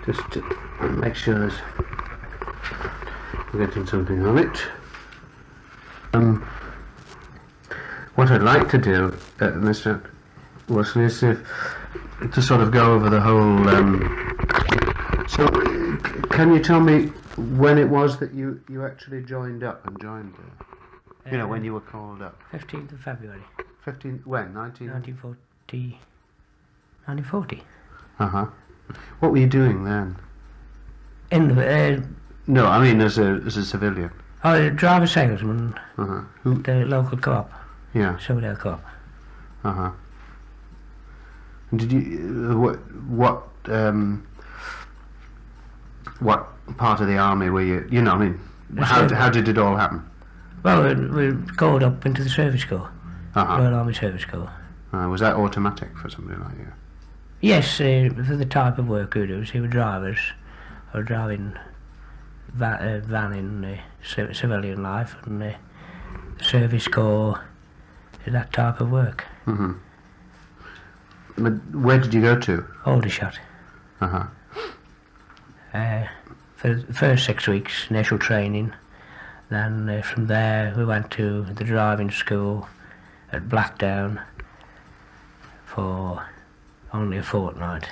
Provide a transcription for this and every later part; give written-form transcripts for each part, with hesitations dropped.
just to make sure that we're getting something on it. What I'd like to do, Mr. Wilson, is to sort of go over the whole. So, can you tell me when it was that you actually joined up and joined? You know, when you were called up. 15th of February. 15. When? 1940. What were you doing then? In the No, I mean as a civilian. driver salesman. Who? The local co-op. Yeah. Silverdale Co-op. And did you what part of the army were you? You know, I mean, how did it all happen? Well, we called up into the service corps. Royal Army Service Corps. Was that automatic for somebody like you? Yes, for the type of work we do. See, we're drivers, or driving van in civilian life, and the service corps is that type of work. But where did you go to? Aldershot. For the first 6 weeks, initial training. Then from there we went to the driving school at Blackdown for only a fortnight.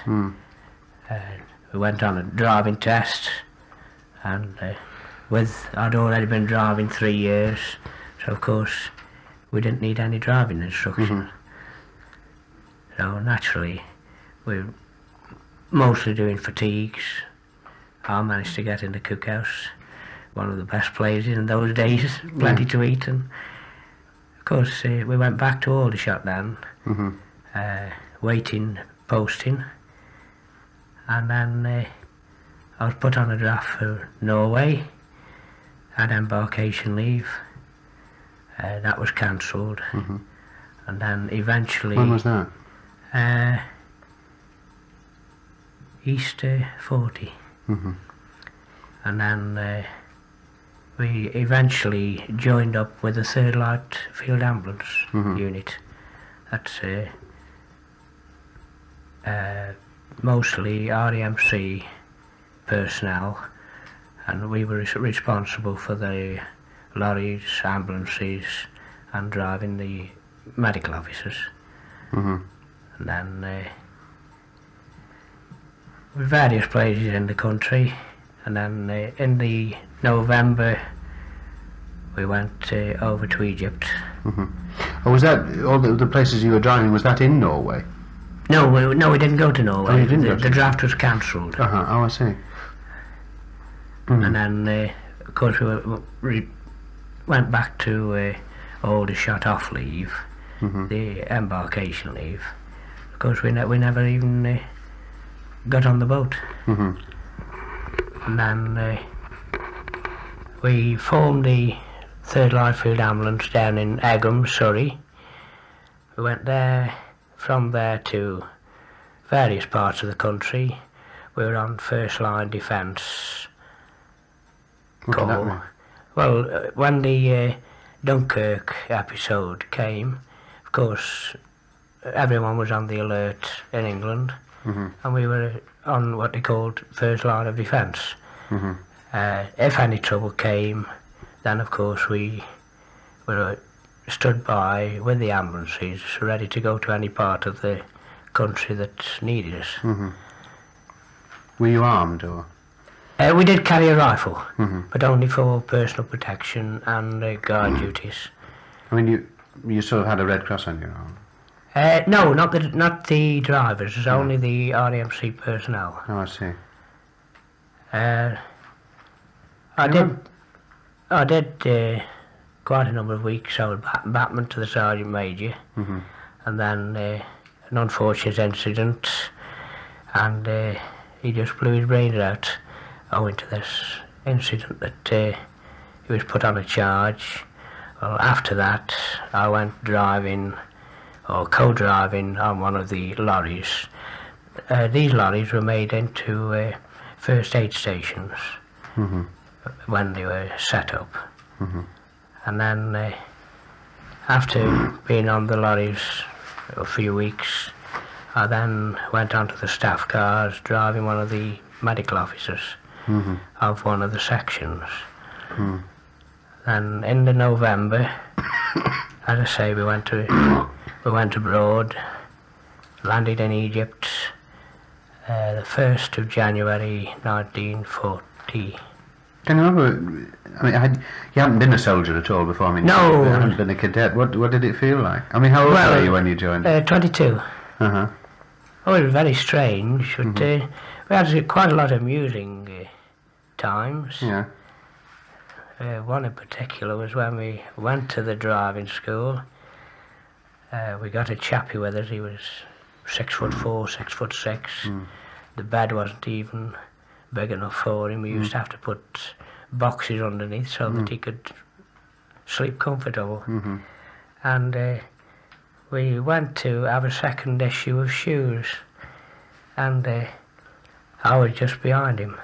We went on a driving test, and I'd already been driving 3 years, so of course we didn't need any driving instruction. So naturally we were mostly doing fatigues. I managed to get in the cookhouse, one of the best places in those days, plenty to eat, and of course we went back to Aldershot then, waiting, posting, and then I was put on a draft for Norway, had embarkation leave, that was cancelled, and then eventually... When was that? Easter 40. And then we eventually joined up with the 3rd Light Field Ambulance unit. That's mostly REMC personnel, and we were responsible for the lorries, ambulances, and driving the medical officers. And then various places in the country, and then in the November we went over to Egypt. Oh, was that all the places you were driving? Was that in Norway? No, we didn't go to Norway. Oh, you didn't go to the draft was cancelled. Oh, I see. And then, of course, we went back to Aldershot off leave, the embarkation leave. Of course, we never even got on the boat. And then we formed the 3rd Light Field Ambulance down in Egham, Surrey. We went there, from there to various parts of the country. We were on first line defence. Well, when the Dunkirk episode came, of course, everyone was on the alert in England, and we were on what they called first line of defence. If any trouble came, then of course we were stood by with the ambulances, ready to go to any part of the country that needed us. Were you armed, or? We did carry a rifle, but only for personal protection and guard duties. I mean, you sort of had a Red Cross on your arm? No, not the drivers, it's only the REMC personnel. Oh, I see. I did quite a number of weeks. I was batman to the Sergeant Major, and then an unfortunate incident, and he just blew his brains out owing to this incident that he was put on a charge. Well, after that I went driving, or co-driving, on one of the lorries. These lorries were made into first aid stations when they were set up. And then after being on the lorries a few weeks, I then went onto the staff cars, driving one of the medical officers of one of the sections. And in the November, as I say, we went abroad, landed in Egypt the 1st of January 1940. Can you remember? I mean, you hadn't been a soldier at all before. I mean, No. You hadn't been a cadet. What did it feel like? I mean, how old were you when you joined? 22. Uh-huh. Oh, it was very strange, but we had quite a lot of amusing times. Yeah. One in particular was when we went to the driving school. We got a chappie with us. He was 6'4", 6'6". The bed wasn't even big enough for him. We used to have to put boxes underneath so that he could sleep comfortable. And we went to have a second issue of shoes, and I was just behind him,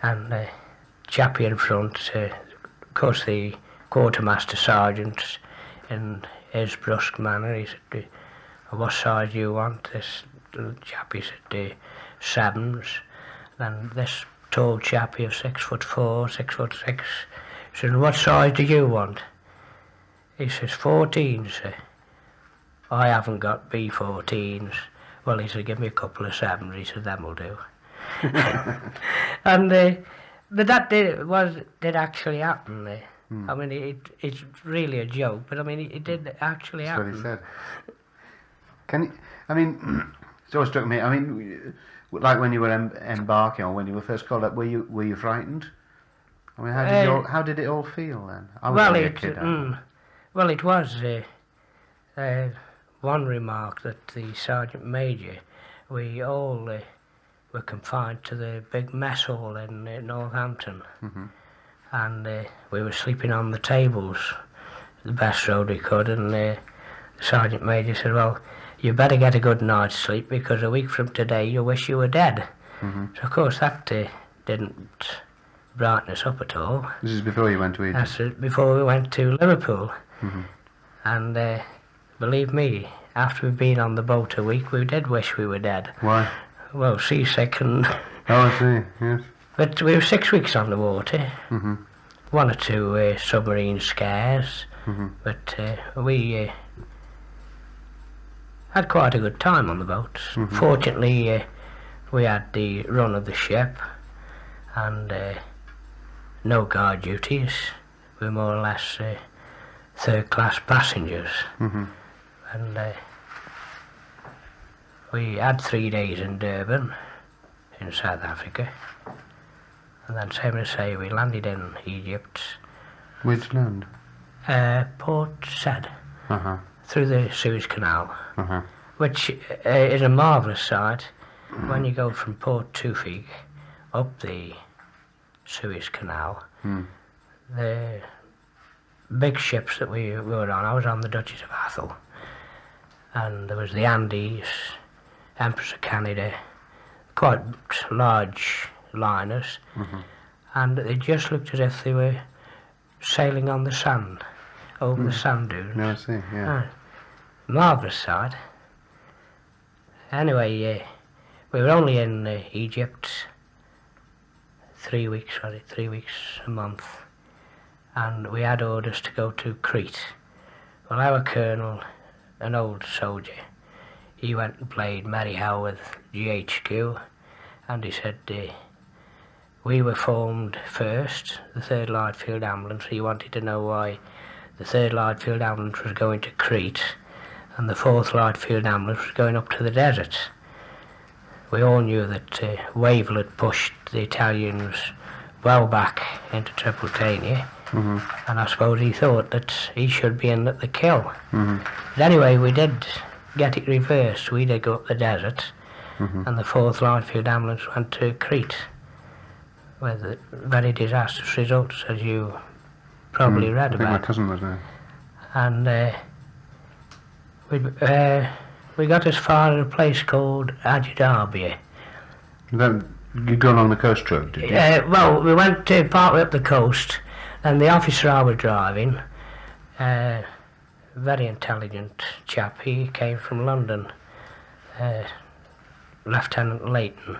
and chappie in front. Of course, the quartermaster sergeant, in his brusque manner, he said, "What size do you want?" This little chappie said, "7s." Then this tall chappie of 6'4", 6'6", said, "What size do you want?" He says, "14s, sir." "I haven't got B14s. Well, he said, "Give me a couple of 7s. He said, "Them will do." And but that did actually happen. I mean, it's really a joke, but I mean, it did actually happen. That's what he said. Can you, I mean, it always struck me. I mean, like when you were embarking, or when you were first called up, were you frightened? I mean, how did it all feel then? I was only a kid. Well, it was one remark that the sergeant major, we all were confined to the big mess hall in Northampton, and we were sleeping on the tables the best road we could, and the sergeant major said, "Well, you better get a good night's sleep, because a week from today you'll wish you were dead." So of course that didn't brighten us up at all. This is before you went to Egypt? That's before we went to Liverpool. And believe me, after we'd been on the boat a week, we did wish we were dead. Why? Well, seasick and... Oh, I see, yes. But we were 6 weeks on the water. One or two submarine scares. But we had quite a good time on the boat. Fortunately, we had the run of the ship, and no guard duties. We were more or less third-class passengers. And we had 3 days in Durban, in South Africa, and then, same as I say, we landed in Egypt. Which land? Port Said, Uh-huh. through the Suez Canal, Uh-huh. which is a marvellous sight. When you go from Port Tufig up the Suez Canal, the big ships that we were on, I was on the Duchess of Atholl, and there was the Andes, Empress of Canada, quite large liners, and they just looked as if they were sailing on the sand, over the sand dunes. No, I see, yeah. Marvellous sight. Anyway, we were only in Egypt 3 weeks, a month, and we had orders to go to Crete. Well, our colonel, an old soldier, he went and played Merry How with GHQ, and he said we were formed first, the 3rd Light Field Ambulance. He wanted to know why the 3rd Light Field Ambulance was going to Crete and the 4th Light Field Ambulance was going up to the desert. We all knew that Wavell had pushed the Italians well back into Tripolitania, and I suppose he thought that he should be in at the kill. But anyway, we did get it reversed. We did go up the desert, and the 4th Light Field Ambulance went to Crete, with very disastrous results, as you probably read I think about. my cousin was there. And we got as far as a place called Ajidabia. You'd go along the coast road, did you? Well, we went partway up the coast, and the officer I was driving, very intelligent chap, he came from London, Lieutenant Leighton.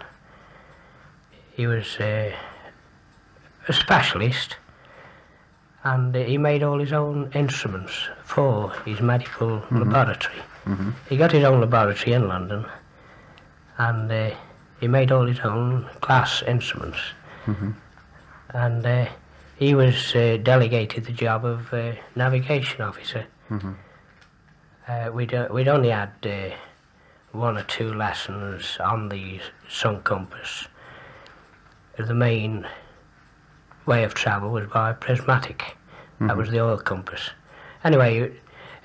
He was a specialist, and he made all his own instruments for his medical laboratory. He got his own laboratory in London, and he made all his own glass instruments. And he was delegated the job of navigation officer. We'd only had 1 or 2 lessons on the sun compass. The main way of travel was by prismatic. That was the oil compass. Anyway,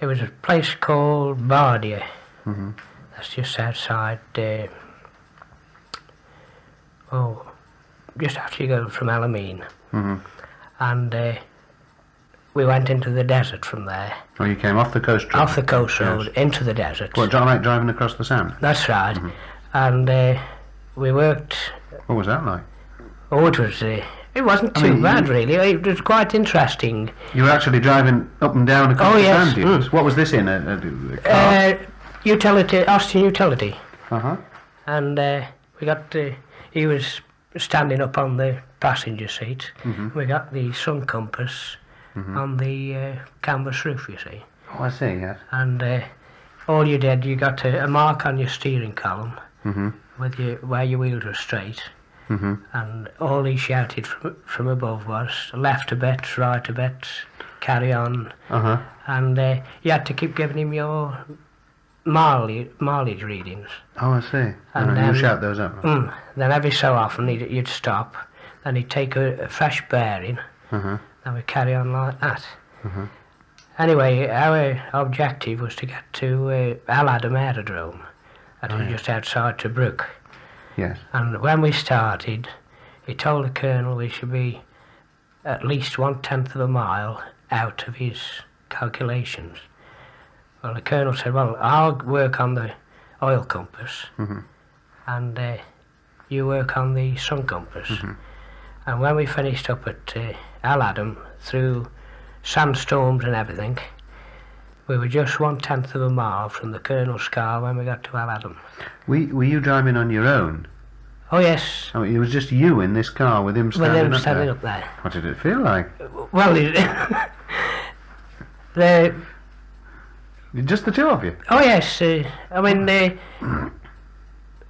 it was a place called Bardia. That's just outside, just after you go from Elamine. And we went into the desert from there. Oh, you came off the coast road? Off the coast road, into the desert. What, like driving across the sand? That's right. And we worked... What was that like? Oh, it wasn't too bad, really. It was quite interesting. You were actually driving up and down across the sand dunes? What was this in, a car? Utility, Austin Utility. Uh-huh. And we got... he was standing up on the passenger seat. We got the sun compass on the canvas roof, you see. Oh, I see, yes. And all you did, you got a mark on your steering column with where your wheels were straight. And all he shouted from above was, left a bit, right a bit, carry on. And you had to keep giving him your mileage readings. Oh, I see. And you shout those out. Then every so often you'd stop, then he'd take a fresh bearing, and we'd carry on like that. Anyway, our objective was to get to Al Adam Aerodrome, that was just outside Tobruk. Yes. And when we started, he told the colonel we should be at least 1/10 of a mile out of his calculations. Well, the colonel said, well, I'll work on the oil compass, and you work on the sun compass. And when we finished up at Al Adam, through sandstorms and everything, we were just 1/10 of a mile from the colonel's car when we got to Al Adam. Were you driving on your own? Oh, yes. Oh, it was just you in this car with him standing up there. What did it feel like? Well, Just the two of you? Oh, yes. I mean,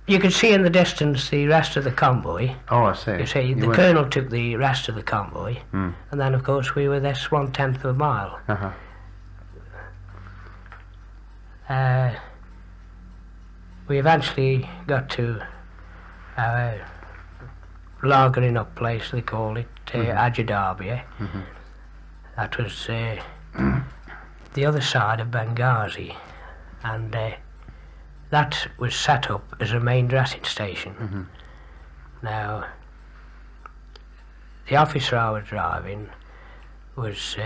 you could see in the distance the rest of the convoy. Oh, I see. You see, the colonel took the rest of the convoy, and then, of course, we were this 1/10 of a mile. We eventually got to our lagering up place, they call it, Ajdabiya. That was the other side of Benghazi, and that was set up as a main dressing station. Now, the officer I was driving was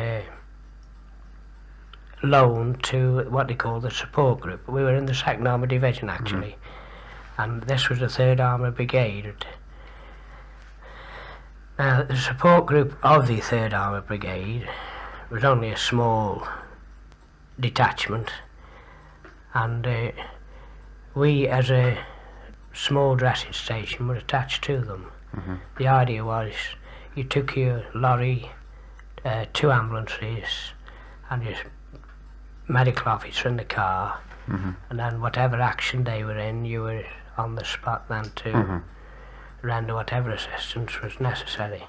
loaned to what they call the support group. We were in the 2nd Armoured Division, actually, and this was the 3rd Armoured Brigade. Now, the support group of the 3rd Armoured Brigade was only a small detachment, and we, as a small dressing station, were attached to them. The idea was you took your lorry, 2 ambulances, and your medical officer in the car, and then whatever action they were in, you were on the spot then to render whatever assistance was necessary.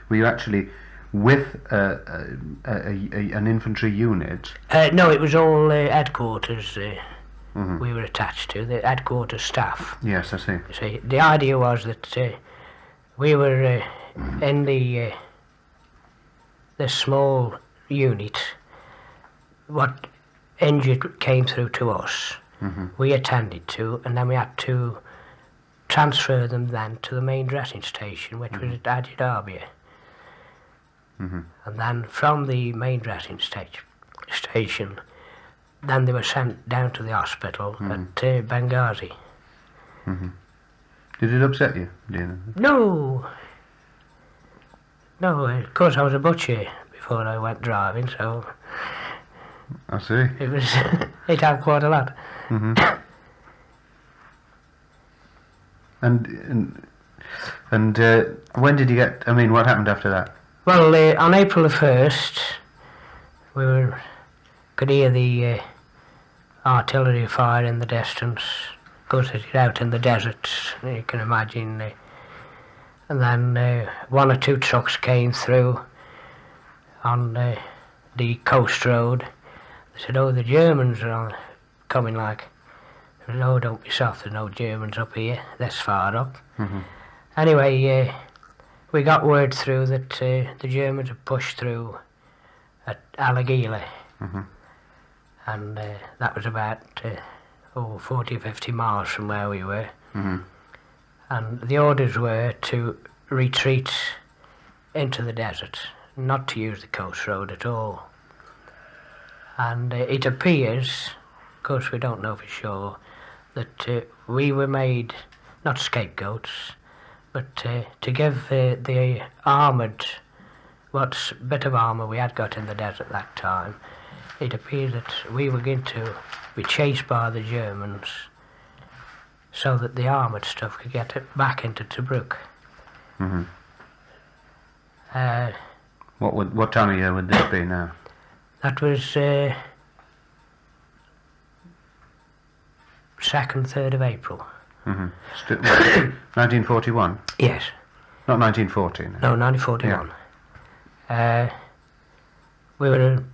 Were you actually with an infantry unit? No, it was all headquarters we were attached to, the headquarters staff. Yes, I see. You see, the idea was that we were in the small unit. What injured came through to us, we attended to, and then we had to transfer them then to the main dressing station, which was at Ajdabiya. And then from the main dressing station, then they were sent down to the hospital at Benghazi. Did it upset you, Dina? No, of course I was a butcher before I went driving, so I see. It was it had quite a lot. Hmm. And when did you get? I mean, what happened after that? Well, on April the 1st, we could hear the artillery fire in the distance, because it's out in the desert, you can imagine. And then one or two trucks came through on the coast road. They said, "Oh, the Germans are coming," like. I said, "Oh, don't be soft, there's no Germans up here, this far up." Hmm. Anyway, we got word through that the Germans had pushed through at Alagila, Hmm. and that was about 40 or 50 miles from where we were. Hmm. And the orders were to retreat into the desert, not to use the coast road at all. And it appears, of course we don't know for sure, that we were made, not scapegoats, but to give the armoured, what bit of armour we had got in the desert that time, it appears that we were going to be chased by the Germans so that the armoured stuff could get it back into Tobruk. Hmm. What time of year would this be now? That was 2nd, 3rd of April. Hmm. 1941? Yes. Not 1940? No, 1941. We were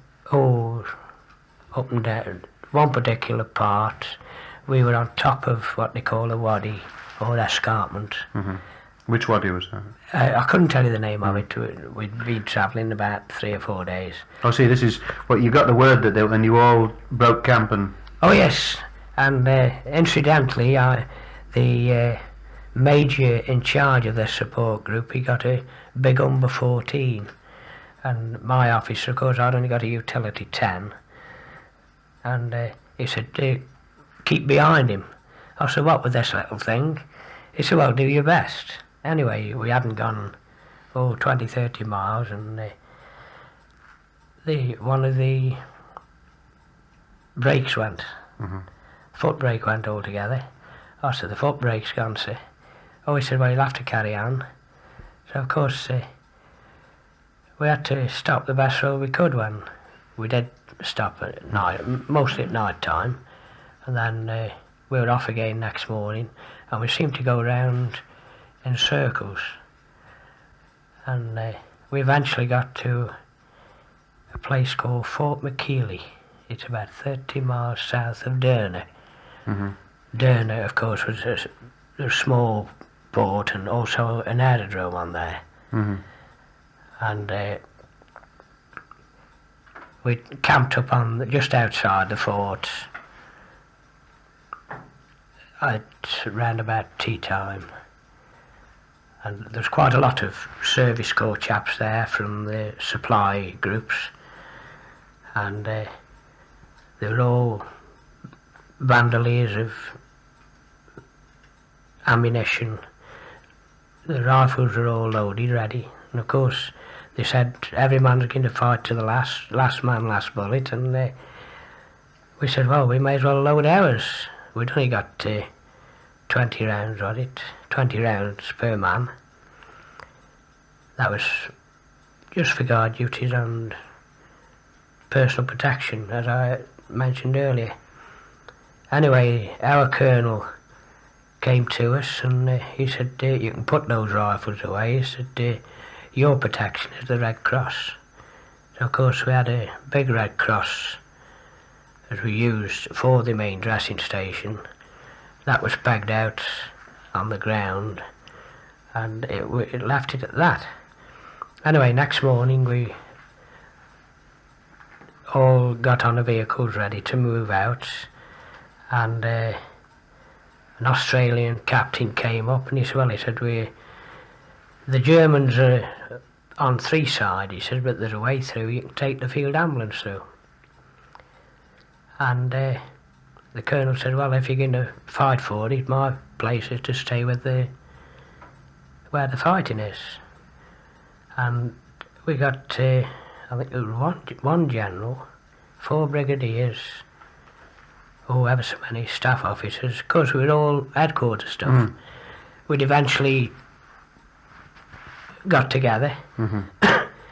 up and down. One particular part, we were on top of what they call a wadi, or escarpment. Hmm. Which wadi was that? I couldn't tell you the name of it. We'd been travelling about 3 or 4 days. Oh, see, this is what you got the word that and you all broke camp and. Oh yes, and incidentally, the major in charge of this support group, he got a big Humber 14, and my officer, of course, I'd only got a utility 10, and he said, "Keep behind him." I said, "What with this little thing?" He said, "Well, do your best." Anyway, we hadn't gone 20, 30 miles, and one of the brakes went. Hmm. Foot brake went altogether. I said, "The foot brake's gone, sir." Oh, he said, "Well, you'll have to carry on." So, of course, we had to stop the best road we could when we did stop at night, mostly at night time. And then we were off again next morning, and we seemed to go round in circles. And we eventually got to a place called Fort McKeely. It's about 30 miles south of Derna. Hmm. Derna, of course, was a small port and also an aerodrome on there. Hmm. And we camped up on just outside the fort at round about tea time. And there's quite a lot of service corps chaps there from the supply groups, and they were all bandoliers of ammunition. The rifles were all loaded, ready, and of course they said every man's going to fight to the last man, last bullet, and we said, well, we may as well load ours. We'd only got 20 rounds on it, 20 rounds per man. That was just for guard duties and personal protection, as I mentioned earlier. Anyway, our colonel came to us and he said, you can put those rifles away. He said, your protection is the Red Cross. So of course we had a big Red Cross that we used for the main dressing station. That was pegged out on the ground, and it left it at that. Anyway, next morning we all got on the vehicles ready to move out, and an Australian captain came up and he said, the Germans are on 3 sides, he said, but there's a way through, you can take the field ambulance through. And the colonel said, well, if you're going to fight for it, my place is to stay with where the fighting is. And we got, I think there was one general, 4 brigadiers, oh, ever so many staff officers. Of course, we were all headquarters stuff. We'd eventually got together.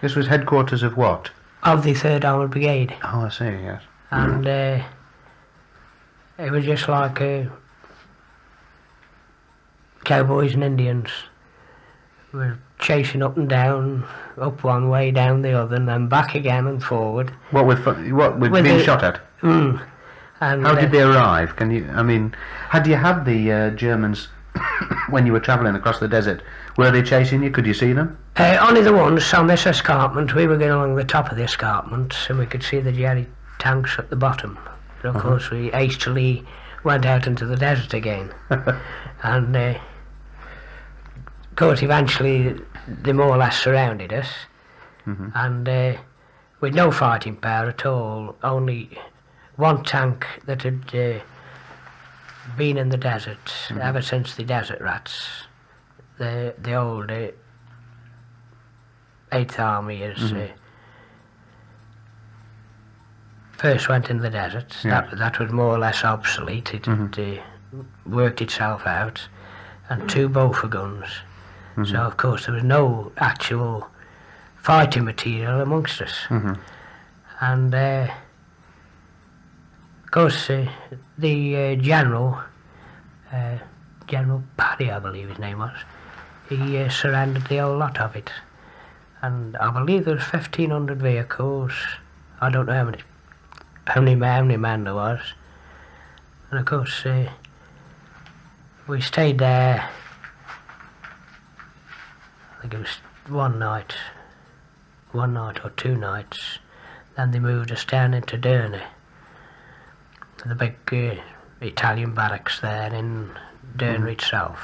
This was headquarters of what? Of the 3rd Armoured Brigade. Oh, I see, yes. And it was just like cowboys and Indians. We were chasing up and down, up one way, down the other, and then back again and forward. What with being shot at? And How did they arrive? Can you? I mean, had you had the Germans when you were travelling across the desert? Were they chasing you? Could you see them? Only the ones on this escarpment. We were going along the top of the escarpment, and we could see the Jerry tanks at the bottom. So of course, we hastily went out into the desert again, and of course, eventually they more or less surrounded us, and with no fighting power at all. Only one tank that had been in the desert ever since the Desert Rats. The old 8th Army is first went in the desert. Yeah. That was more or less obsolete. It had worked itself out, and 2 Bofor guns. So of course there was no actual fighting material amongst us. And of course the General Paddy, I believe his name was, he surrendered the whole lot of it. And I believe there was 1,500 vehicles. I don't know how many men there was. And of course we stayed there, I think it was one night or 2 nights. Then they moved us down into Derna, the big Italian barracks there in Derna itself.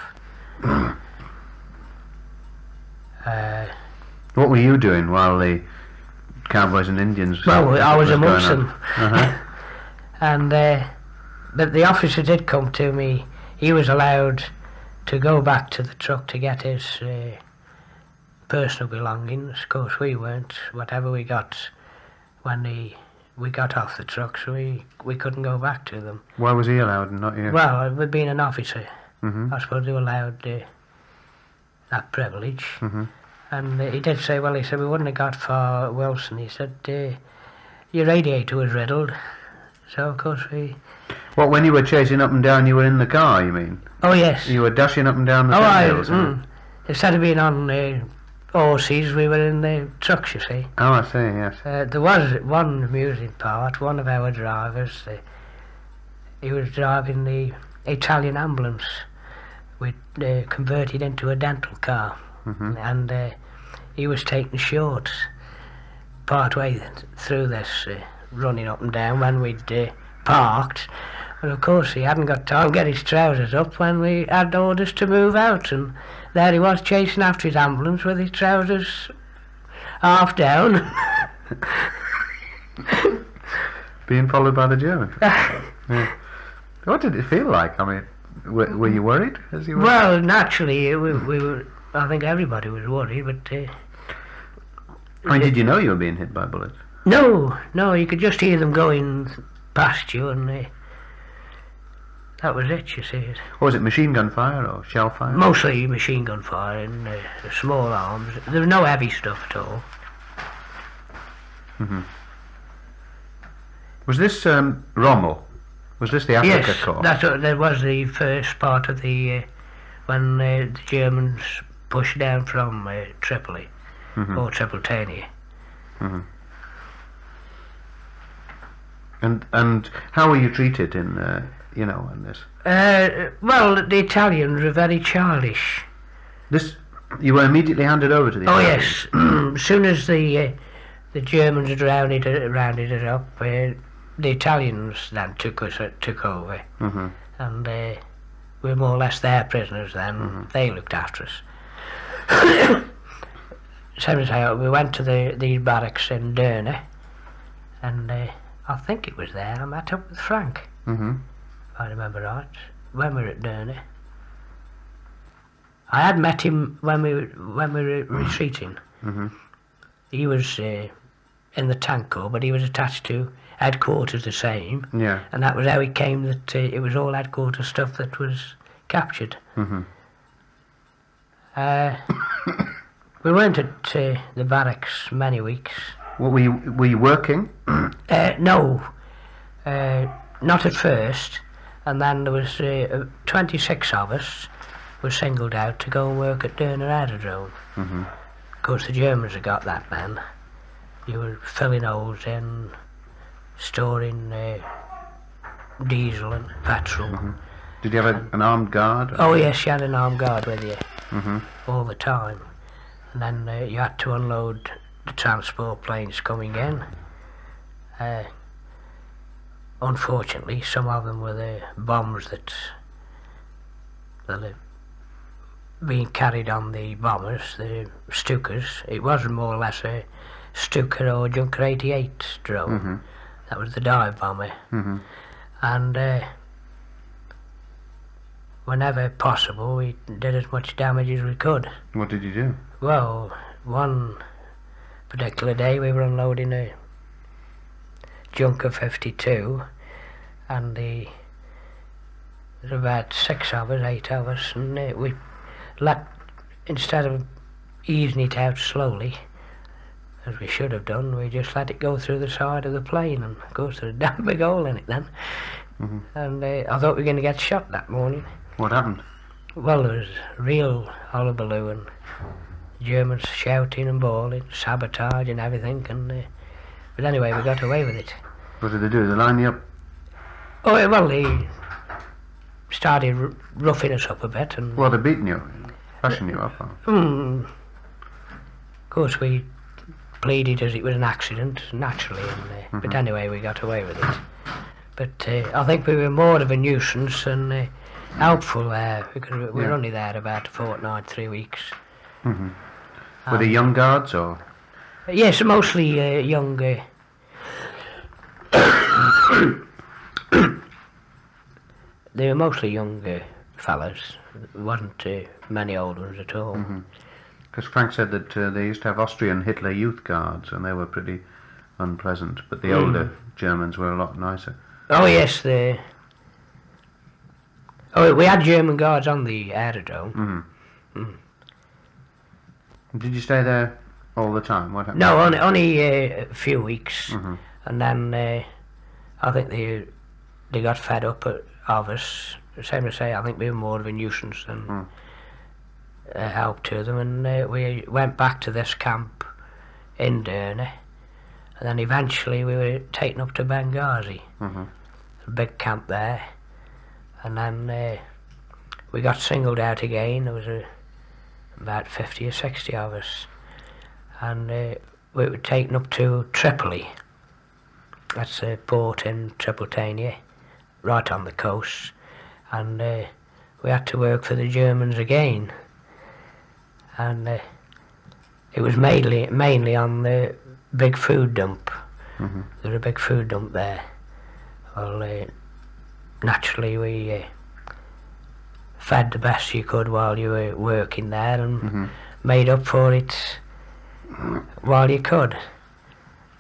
What were you doing while the cowboys and Indians? Well, I was amongst going them. on? And but the officer did come to me. He was allowed to go back to the truck to get his personal belongings. Of course, we weren't. Whatever we got when we got off the truck, so we couldn't go back to them. Why was he allowed and not you? Well, with being an officer, I suppose they were allowed that privilege. And he did say, well, he said, we wouldn't have got far, Wilson. He said, your radiator was riddled. So, of course, we... What, when you were chasing up and down, you were in the car, you mean? Oh, yes. You were dashing up and down the hills? Instead of being on horses, we were in the trucks, you see. Oh, I see, yes. There was one amusing part. One of our drivers, he was driving the Italian ambulance, we converted into a dental car. And he was taking shorts part way through this, running up and down when we'd parked. And of course he hadn't got time to get his trousers up when we had orders to move out, and there he was chasing after his ambulance with his trousers half down. Being followed by the Germans. Yeah. What did it feel like? I mean, were you worried as you were? Well, naturally, we were. I think everybody was worried, but... I mean, did you know you were being hit by bullets? No, you could just hear them going past you, and that was it, you see. Or was it machine gun fire or shell fire? Mostly machine gun fire and small arms. There was no heavy stuff at all. Was this Rommel? Was this the Africa Corps? Yes, that was the first part of the... when the Germans pushed down from Tripoli, or Tripolitania. And how were you treated in in this? Well, the Italians were very childish. You were immediately handed over to the Italians? Yes. As soon as the Germans had rounded it up, the Italians then took over, and we were more or less their prisoners then. They looked after us. Same as how we went to these barracks in Derna, and I think it was there I met up with Frank, if I remember right, when we were at Derna. I had met him when we were retreating. He was in the Tanko, but he was attached to headquarters the same, Yeah. and that was how it came that it was all headquarters stuff that was captured. Mhm. We weren't at the barracks many weeks. What were you working? No, not at first, and then there was 26 of us were singled out to go and work at Derner Aerodrome. Mhm. Of course, the Germans had got that then. You were filling holes in, storing diesel and petrol. Did you have an armed guard? Oh yes, you had an armed guard with you Mhm. all the time. And then you had to unload the transport planes coming in. Unfortunately, some of them were the bombs that are being carried on the bombers, the Stukas. It was more or less a Stuka or Junker 88 drone. Mhm. That was the dive bomber. Mhm. And whenever possible, we did as much damage as we could. What did you do? Well, one particular day we were unloading a Junker 52, and there were about 6 of us, 8 of us, and we instead of easing it out slowly, as we should have done, we just let it go through the side of the plane, and of course there's a damn big hole in it then. Mhm. And I thought we were going to get shot that morning. What happened? Well, there was real hullabaloo and Germans shouting and bawling, sabotage and everything, and but anyway, we got away with it. What did they do? They line you up? Oh, well, they started roughing us up a bit, and Well, they're beating you, pushing you up. of course we pleaded as it was an accident, naturally, and, but anyway, we got away with it. But I think we were more of a nuisance than helpful there, because we were only there about a fortnight, 3 weeks. Mhm. Were they young guards or? Yes, mostly young. They were mostly young fellas. There wasn't many old ones at all. Because Frank said that they used to have Austrian Hitler Youth Guards, and they were pretty unpleasant. But the older Germans were a lot nicer. Oh yes, we had German guards on the aerodrome. Did you stay there all the time? What happened? No, only a few weeks, Mhm. and then I think they got fed up of us. Same to say, I think we were more of a nuisance than help to them, and we went back to this camp in Derna, and then eventually we were taken up to Benghazi, Mhm. a big camp there, and then we got singled out again. There was about 50 or 60 of us, and we were taken up to Tripoli. That's a port in Tripolitania, right on the coast, and we had to work for the Germans again, and it was mainly on the big food dump. Mhm. There was a big food dump there. Well, naturally we fed the best you could while you were working there, and made up for it while you could.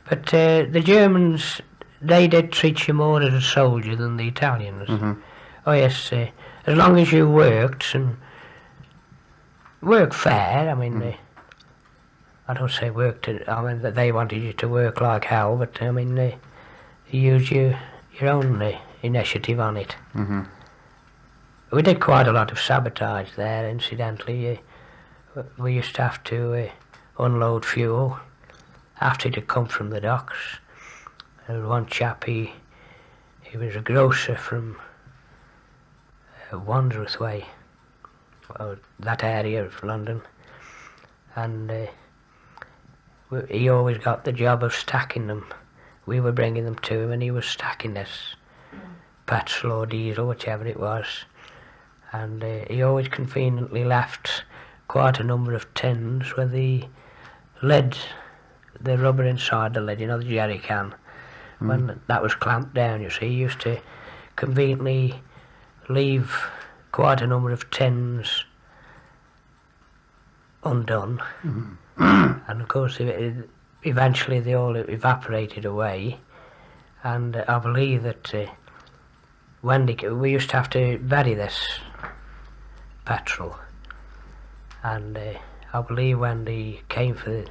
But the Germans, they did treat you more as a soldier than the Italians. Oh yes, as long as you worked and worked fair. I mean, I don't say worked. I mean that they wanted you to work like hell, but I mean you used your own initiative on it. Mhm. We did quite a lot of sabotage there, incidentally. We used to have to unload fuel after it had come from the docks. There was one chap, he was a grocer from Wandsworth Way, that area of London, and he always got the job of stacking them. We were bringing them to him and he was stacking this petrol or diesel, whichever it was, and he always conveniently left quite a number of tins with the lid, the rubber inside the lid, you know, the jerry can. When that was clamped down, you see, he used to conveniently leave quite a number of tins undone. And of course, eventually they all evaporated away, and I believe that when we used to have to bury this petrol, and I believe when they came for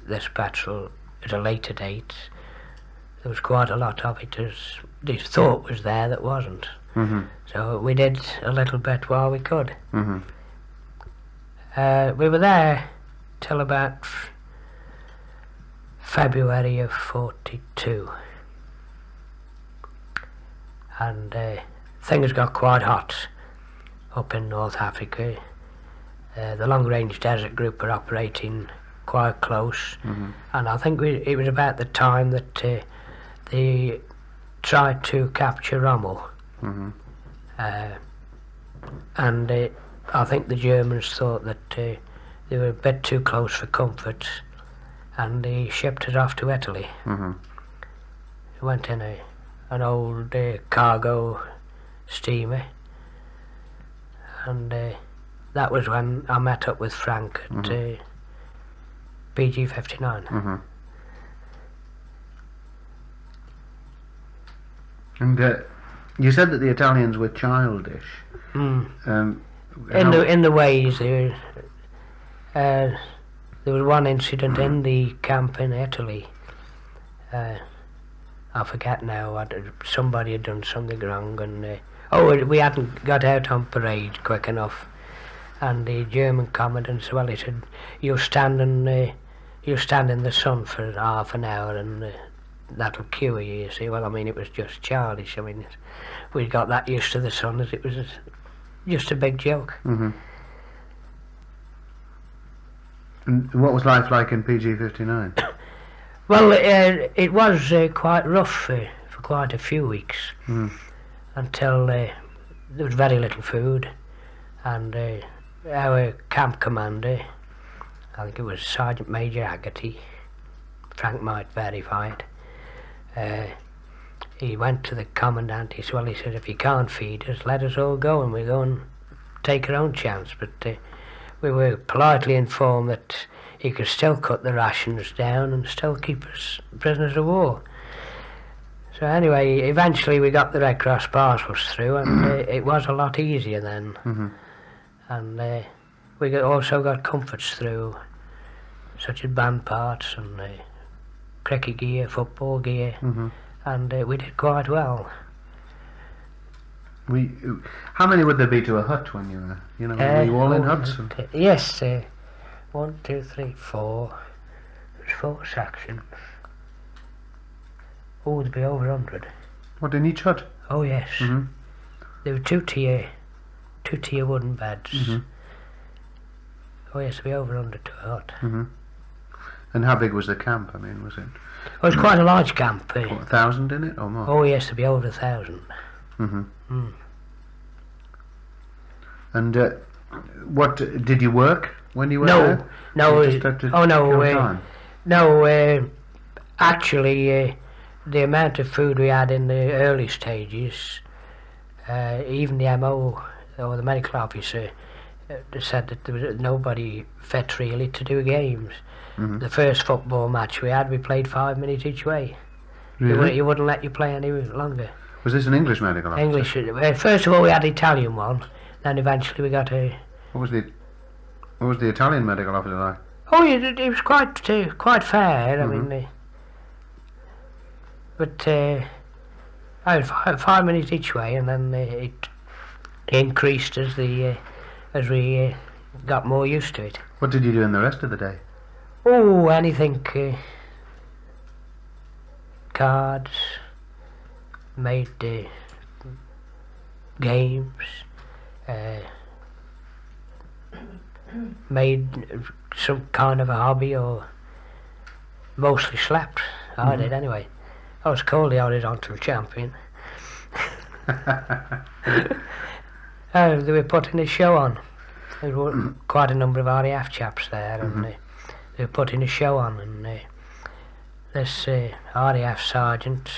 this petrol at a later date, there was quite a lot of it as they thought was there that wasn't. Mm-hmm. So we did a little bit while we could. Mm-hmm. We were there till about February of 42, and things got quite hot up in North Africa. The Long Range Desert Group were operating quite close, and I think it was about the time that they tried to capture Rommel. Mm-hmm. And I think the Germans thought that they were a bit too close for comfort, and they shipped it off to Italy. Mm-hmm. It went in an old cargo steamer, and that was when I met up with Frank at PG-59. Mm-hmm. And you said that the Italians were childish. In the ways there was one incident in the camp in Italy. I forget now. Somebody had done something wrong, and we hadn't got out on parade quick enough. And the German commandant said, well, he said, you'll stand in the sun for half an hour, and that'll cure you. You see, well, I mean, it was just childish. I mean, we got that used to the sun as it was just a big joke. Mm-hmm. And what was life like in PG-59? Well, it was quite rough for quite a few weeks, until there was very little food, and our camp commander, I think it was Sergeant Major Haggerty, Frank might verify it, he went to the commandant. He said, if you can't feed us, let us all go, and we'll go and take our own chance. But we were politely informed that he could still cut the rations down and still keep us prisoners of war. So anyway, eventually we got the Red Cross parcels through, and it was a lot easier then. Mm-hmm. And we also got comforts through, such as band parts and cricket gear, football gear, and we did quite well. How many would there be to a hut when you were, were you all in huts? Yes, 1, 2, 3, 4. There's 4 sections. Oh, there'd be over 100. What, in each hut? Oh yes. Mm-hmm. There were two tier wooden beds. Mm-hmm. Oh yes, there'd be over 100 to a hut. Mm-hmm. And how big was the camp? I mean, was it? Oh, it was quite a large camp. 1,000 in it or more? Oh yes, there'd be over 1,000. Mm-hmm. Mm. And what did you work when you were there? No, You just had to oh no, kill time? no. Actually, the amount of food we had in the early stages, even the MO or the medical officer said that there was nobody fit really to do games. Mm-hmm. The first football match we had, we played 5 minutes each way. Really? He wouldn't let you play any longer. Was this an English medical officer? English. First of all, we had the Italian one. Then eventually we got a. What was the Italian medical officer like? Oh, he was quite fair. I mean, but I had 5 minutes each way, and then it increased as we got more used to it. What did you do in the rest of the day? Oh, anything. Cards. Made games. Made some kind of a hobby, or mostly slept. I did anyway. I was called the horizontal champion. They were putting a show on. There were quite a number of RAF chaps there, and they were putting a show on, and this RAF sergeant,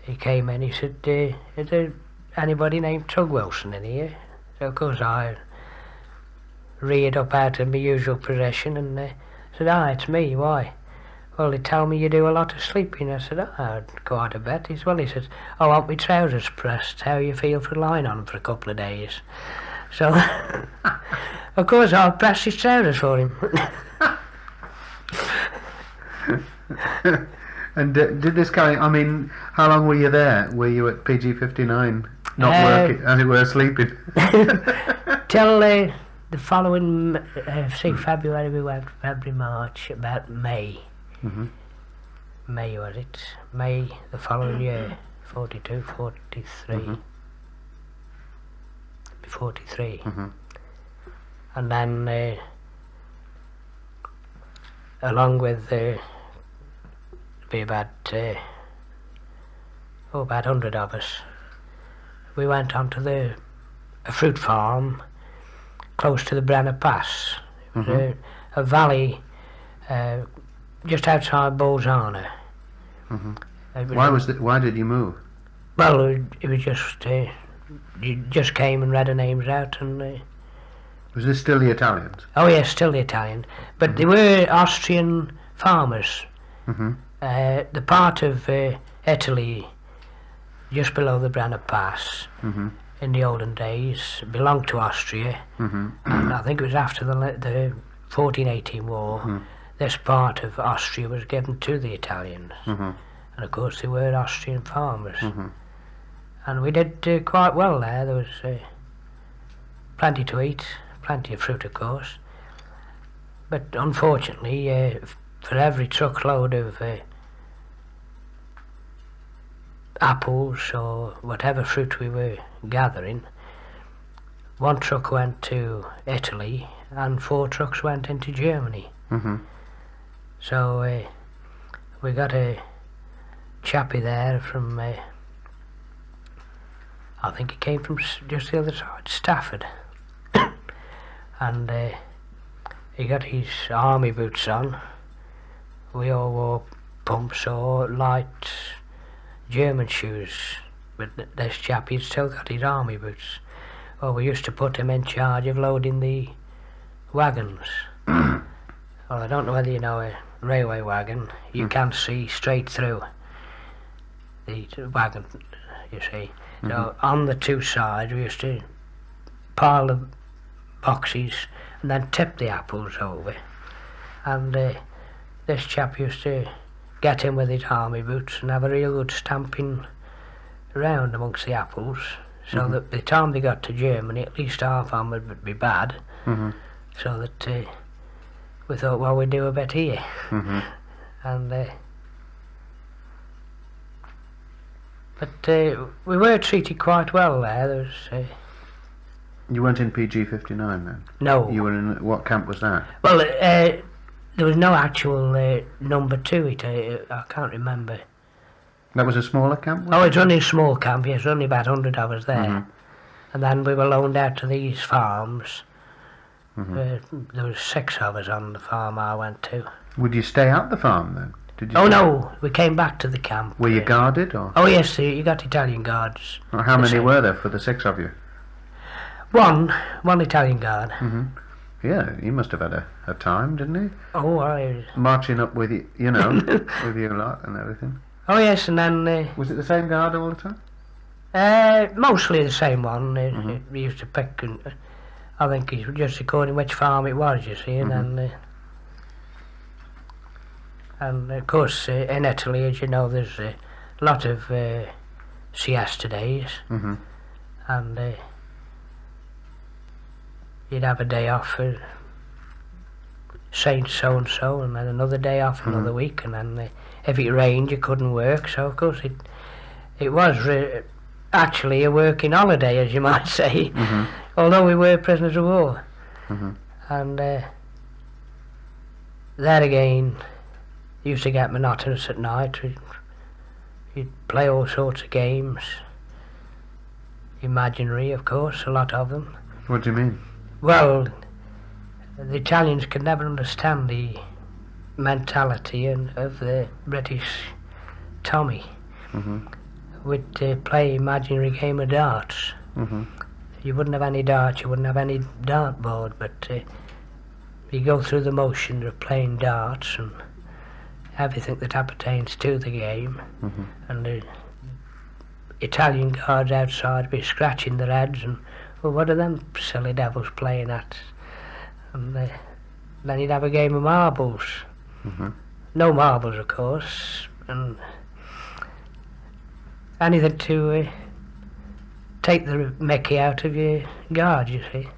he came in, he said, is there anybody named Tug Wilson in here? So of course I reared up out of my usual position and said, it's me, why? well, they tell me you do a lot of sleeping. I said, oh, quite a bit. He said, well, he says, oh, I want my trousers pressed. How you feel for lying on them for a couple of days? So, of course, I pressed his trousers for him. And did this carry? I mean, how long were you there? Were you at PG-59, not working, as it were, sleeping? Till the following, February we went, February, March, about May. May was it? May the following year, 42, 43. 43. And then, along with be about 100 of us, we went on to a fruit farm close to the Brenner Pass. It was a valley just outside Bolzano. Why did you move? Well, it was just you just came and read the names out, and was this still the Italians? oh yes, still the Italian, but they were Austrian farmers. The part of Italy just below the Brenner Pass in the olden days belonged to Austria, and I think it was after the 1418 war. This part of Austria was given to the Italians, and of course they were Austrian farmers. And we did quite well there. There was plenty to eat, plenty of fruit, of course. But unfortunately, for every truckload of apples or whatever fruit we were gathering, one truck went to Italy and 4 trucks went into Germany. So we got a chappie there from, I think he came from just the other side, Stafford. And he got his army boots on. We all wore pumps or light German shoes, but this chap, he'd still got his army boots. Well, we used to put him in charge of loading the wagons. Well, I don't know whether you know a railway wagon. You can see straight through the wagon, you see. So on the 2 sides we used to pile the boxes and then tip the apples over. And this chap used to get in with his army boots and have a real good stamping around amongst the apples, so that by the time they got to Germany at least half of them would be bad, so that we thought, well, we'd do a bit here. And but we were treated quite well there. There was You weren't in PG-59 then? no. You were in, what camp was that? Well, there was no actual number to it. I can't remember. That was a smaller camp? Oh, it's only a small camp. Yes, only about 100 of us there. And then we were loaned out to these farms. There was 6 of us on the farm I went to. Would you stay at the farm then? Did you Oh no, we came back to the camp. Were you guarded or? Oh yes, you got Italian guards. Or how many were there for the 6 of you? One Italian guard. Yeah, he must have had a time, didn't he? Oh, I. Marching up with you know, with you lot and everything. Oh yes, and then. Was it the same guard all the time? Mostly the same one. We used to pick, and I think he's just according which farm it was, you see, and then. And of course, in Italy, as you know, there's a lot of siesta days, and you'd have a day off for Saint so and so, and then another day off another week, and then if it rained, you couldn't work. So of course, it was actually a working holiday, as you might say, although we were prisoners of war. And there again, it used to get monotonous at night. You'd play all sorts of games, imaginary, of course, a lot of them. What do you mean? Well, the Italians could never understand the mentality of the British Tommy. We'd play imaginary game of darts. You wouldn't have any darts, you wouldn't have any dartboard, but you go through the motion of playing darts, and everything that appertains to the game, Mhm. and the Italian guards outside be scratching their heads and, well, what are them silly devils playing at? And then you'd have a game of marbles. Mhm. No marbles, of course, and anything to take the mickey out of your guard, you see.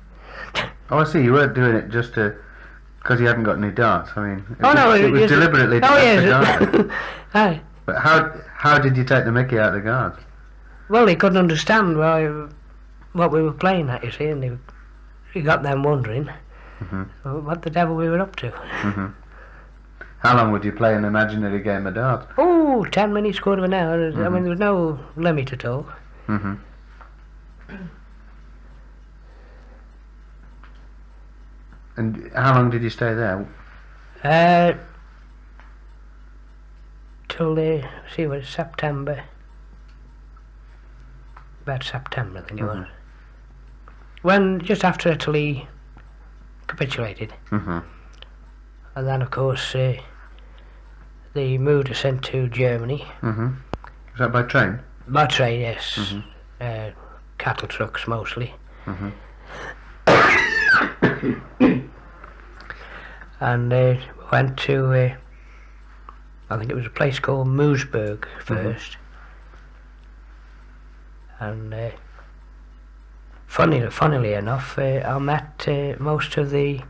Oh, I see. You weren't doing it just because you hadn't got any darts. I mean, it was yes, deliberately to oh, test the yes. guard. Aye. But how did you take the mickey out of the guards? Well, he couldn't understand what we were playing at, you see, and he got them wondering Mhm. what the devil we were up to. Mhm. How long would you play an imaginary game of darts? Oh, 10 minutes, quarter of an hour. I Mhm. mean, there was no limit at all. Mhm. And how long did you stay there? Till see, it was September. About September, I think it was. When, just after Italy capitulated. Mhm. And then, of course, they moved us into Germany. Mhm. Was that by train? By train, yes. Mhm. Cattle trucks, mostly. Mhm. And went to, I think it was a place called Moosburg first. And funnily enough, I met most of the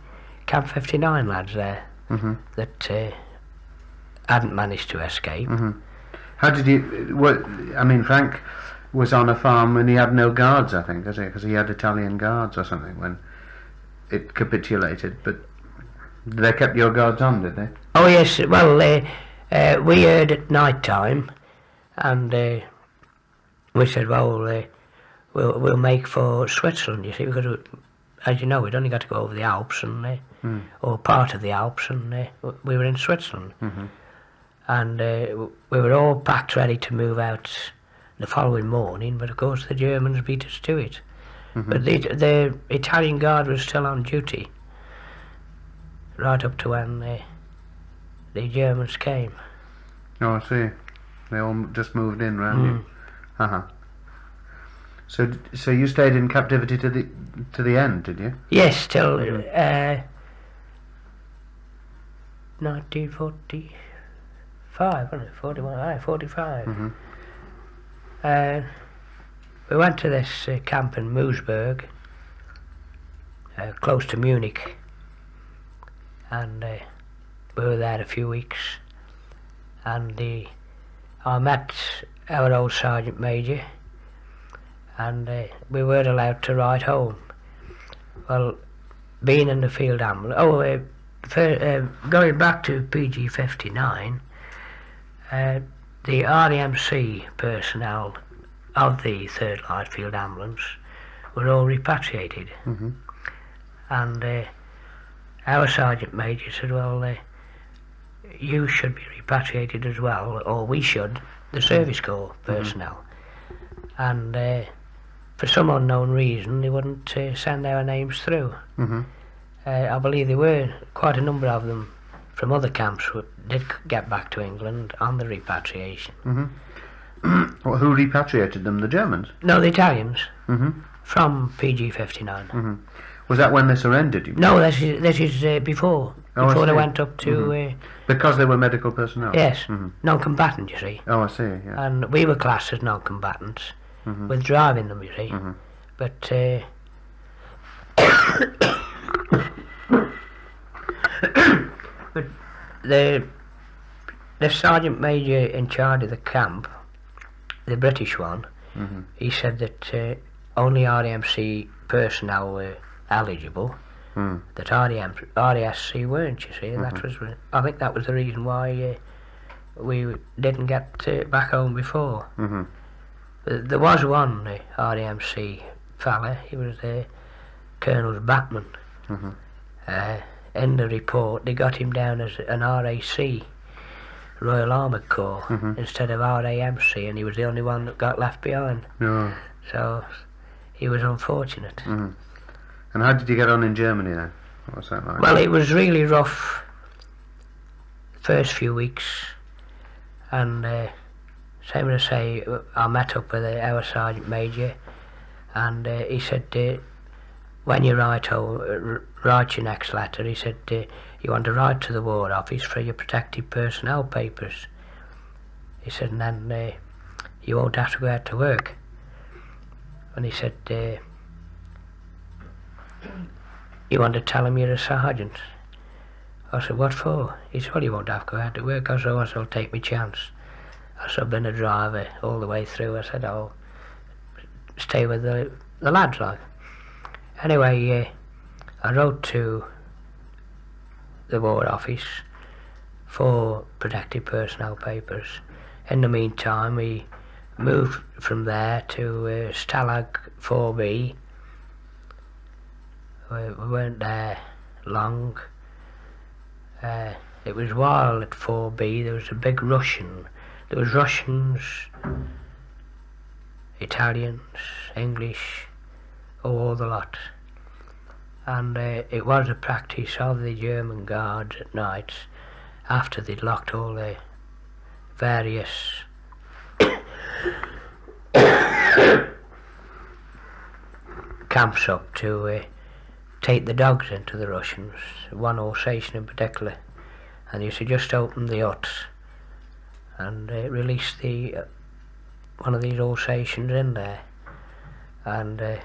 Camp 59 lads there Mhm. that hadn't managed to escape. Mhm. How did you? What? I mean, Frank was on a farm and he had no guards, I think, because he had Italian guards or something when it capitulated. But they kept your guards on, did they? Oh yes, well, we heard at night time, and we said, well, we'll make for Switzerland, you see, because as you know, we'd only got to go over the Alps, and or part of the Alps, and we were in Switzerland. Mhm. And we were all packed ready to move out the following morning, but of course the Germans beat us to it. But the Italian guard was still on duty right up to when the Germans came. Oh, I see. They all just moved in round you. Uh-huh. So you stayed in captivity to the end, did you? Yes, till 1945, wasn't it? 41, aye, 45. Mhm. We went to this camp in Moosburg, close to Munich, and we were there a few weeks, and I met our old Sergeant Major, and we weren't allowed to ride home. Well, being in the field ambulance, going back to PG 59, the REMC personnel of the 3rd Light Field Ambulance were all repatriated. Mhm. And our Sergeant Major said, well, you should be repatriated as well, or we should, the Service Corps personnel. And for some unknown reason, they wouldn't send our names through. Mhm. I believe there were quite a number of them from other camps who did get back to England on the repatriation. Mhm. Well, who repatriated them? The Germans. No, the Italians Mhm. from PG 59. Mhm. Was that when they surrendered? You? No, this is before. Oh, I Before they see. went up to Because they were medical personnel. yes, Mhm. non-combatant, you see. Oh, I see. Yeah. And we were classed as non-combatants Mhm. with driving them, you see. Mhm. But but the sergeant major in charge of the camp, the British one, Mhm. he said that only REMC personnel were eligible, Mm. that RESC weren't, you see, and that was, I think that was the reason why we didn't get back home before. Mhm. There was one REMC fella, he was Colonel Batman. Mhm. In the report they got him down as an RAC, Royal Armoured Corps, instead of RAMC, and he was the only one that got left behind. No. So he was unfortunate. Mhm. And how did you get on in Germany then? What was that like? Well, it was really rough first few weeks, and same as I say, I met up with our sergeant major, and he said, when you write your next letter, he said, you want to write to the War Office for your protected personnel papers. He said, and then you won't have to go out to work. And he said, you want to tell him you're a sergeant? I said, what for? He said, well, you won't have to go out to work. I said, oh, I'll take my chance. I said, I've been a driver all the way through. I said, I'll stay with the lads, like. Anyway, I wrote to the War Office for protected personnel papers. In the meantime, we moved from there to Stalag 4B. We weren't there long. It was while at 4B there was a big Russian. There was Russians, Italians, English, all the lot. And it was a practice of the German guards at night, after they'd locked all the various camps up, to take the dogs into the Russians, one Alsatian in particular, and you should just open the hut and release one of these Alsatians in there. And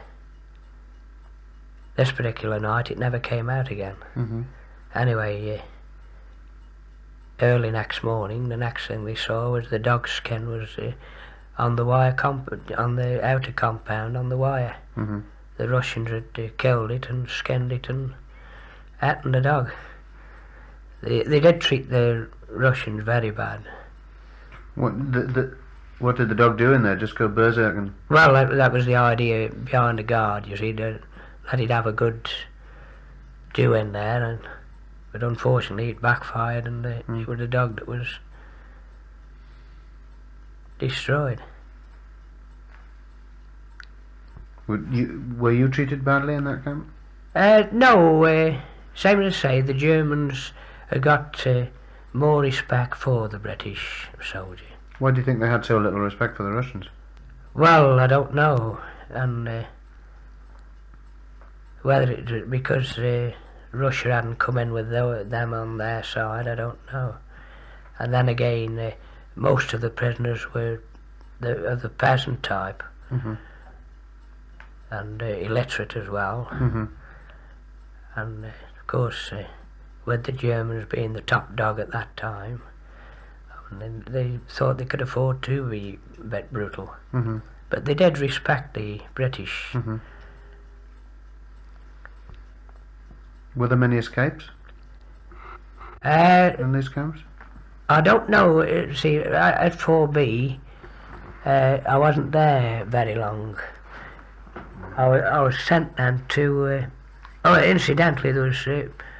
this particular night it never came out again. Anyway, early next morning, the next thing they saw was the dog's skin was on the wire on the outer compound on the wire. The Russians had killed it and skinned it and eaten the dog. They did treat the Russians very bad. What did the dog do in there? Just go berserk? And well, that was the idea behind the guard, you see, that he'd have a good do in there, but unfortunately it backfired, and it was a dog that was destroyed. Were you treated badly in that camp? No, same as I say, the Germans got more respect for the British soldier. Why do you think they had so little respect for the Russians? Well, I don't know, and whether it was because Russia hadn't come in with them on their side, I don't know. And then again, most of the prisoners were of the peasant type, and illiterate as well. And of course, with the Germans being the top dog at that time, they thought they could afford to be a bit brutal. But they did respect the British. Were there many escapes in these camps? I don't know. See, at 4B, I wasn't there very long. I was sent then to... incidentally, there was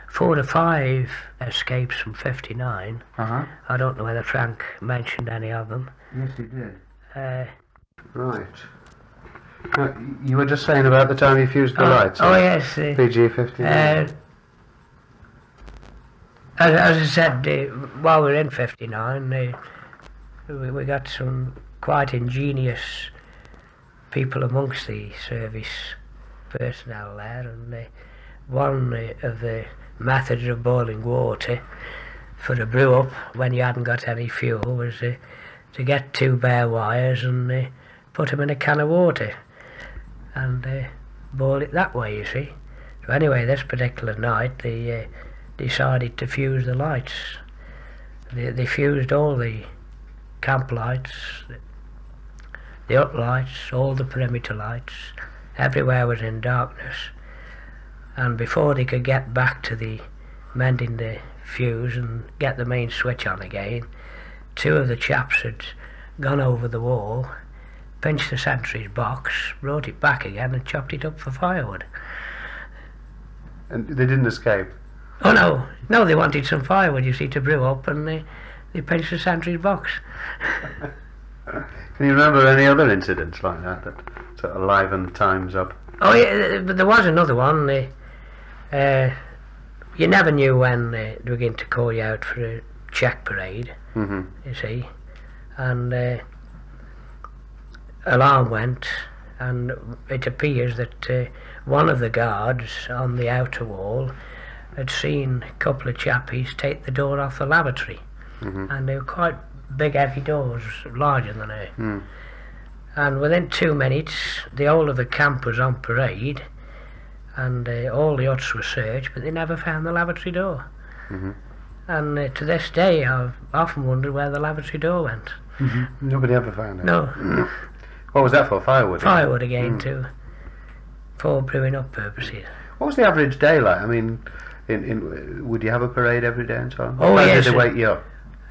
4 or 5 escapes from 59. I don't know whether Frank mentioned any of them. Yes, he did. Right. You were just saying about the time you fused the lights. Yes. PG 59. As I said, while we were in 59, we got some quite ingenious people amongst the service personnel there, and one of the methods of boiling water for a brew up when you hadn't got any fuel was to get 2 bare wires and put them in a can of water and boil it that way, you see. So anyway, this particular night they decided to fuse the lights. They fused all the camp lights, the hut lights, all the perimeter lights. Everywhere was in darkness, and before they could get back to the mending the fuse and get the main switch on again, 2 of the chaps had gone over the wall, pinched the sentry's box, brought it back again and chopped it up for firewood. And they didn't escape? Oh no, they wanted some firewood, you see, to brew up, and they pinched the sentry's box. Can you remember any other incidents like that sort of livened times up? Oh yeah, but there was another one. You never knew when they were going to call you out for a check parade, Mm-hmm. you see, and alarm went, and it appears that one of the guards on the outer wall had seen a couple of chappies take the door off the lavatory, Mm-hmm. and they were quite big, heavy doors, larger than her. Mm. And within 2 minutes, the whole of the camp was on parade, and all the huts were searched, but they never found the lavatory door. Mm-hmm. And to this day, I've often wondered where the lavatory door went. Nobody ever found it. No, What was that for? Firewood? firewood again too, for brewing up purposes. What was the average day like? I mean, would you have a parade every day and so on? Oh, How yes, did they wake you up?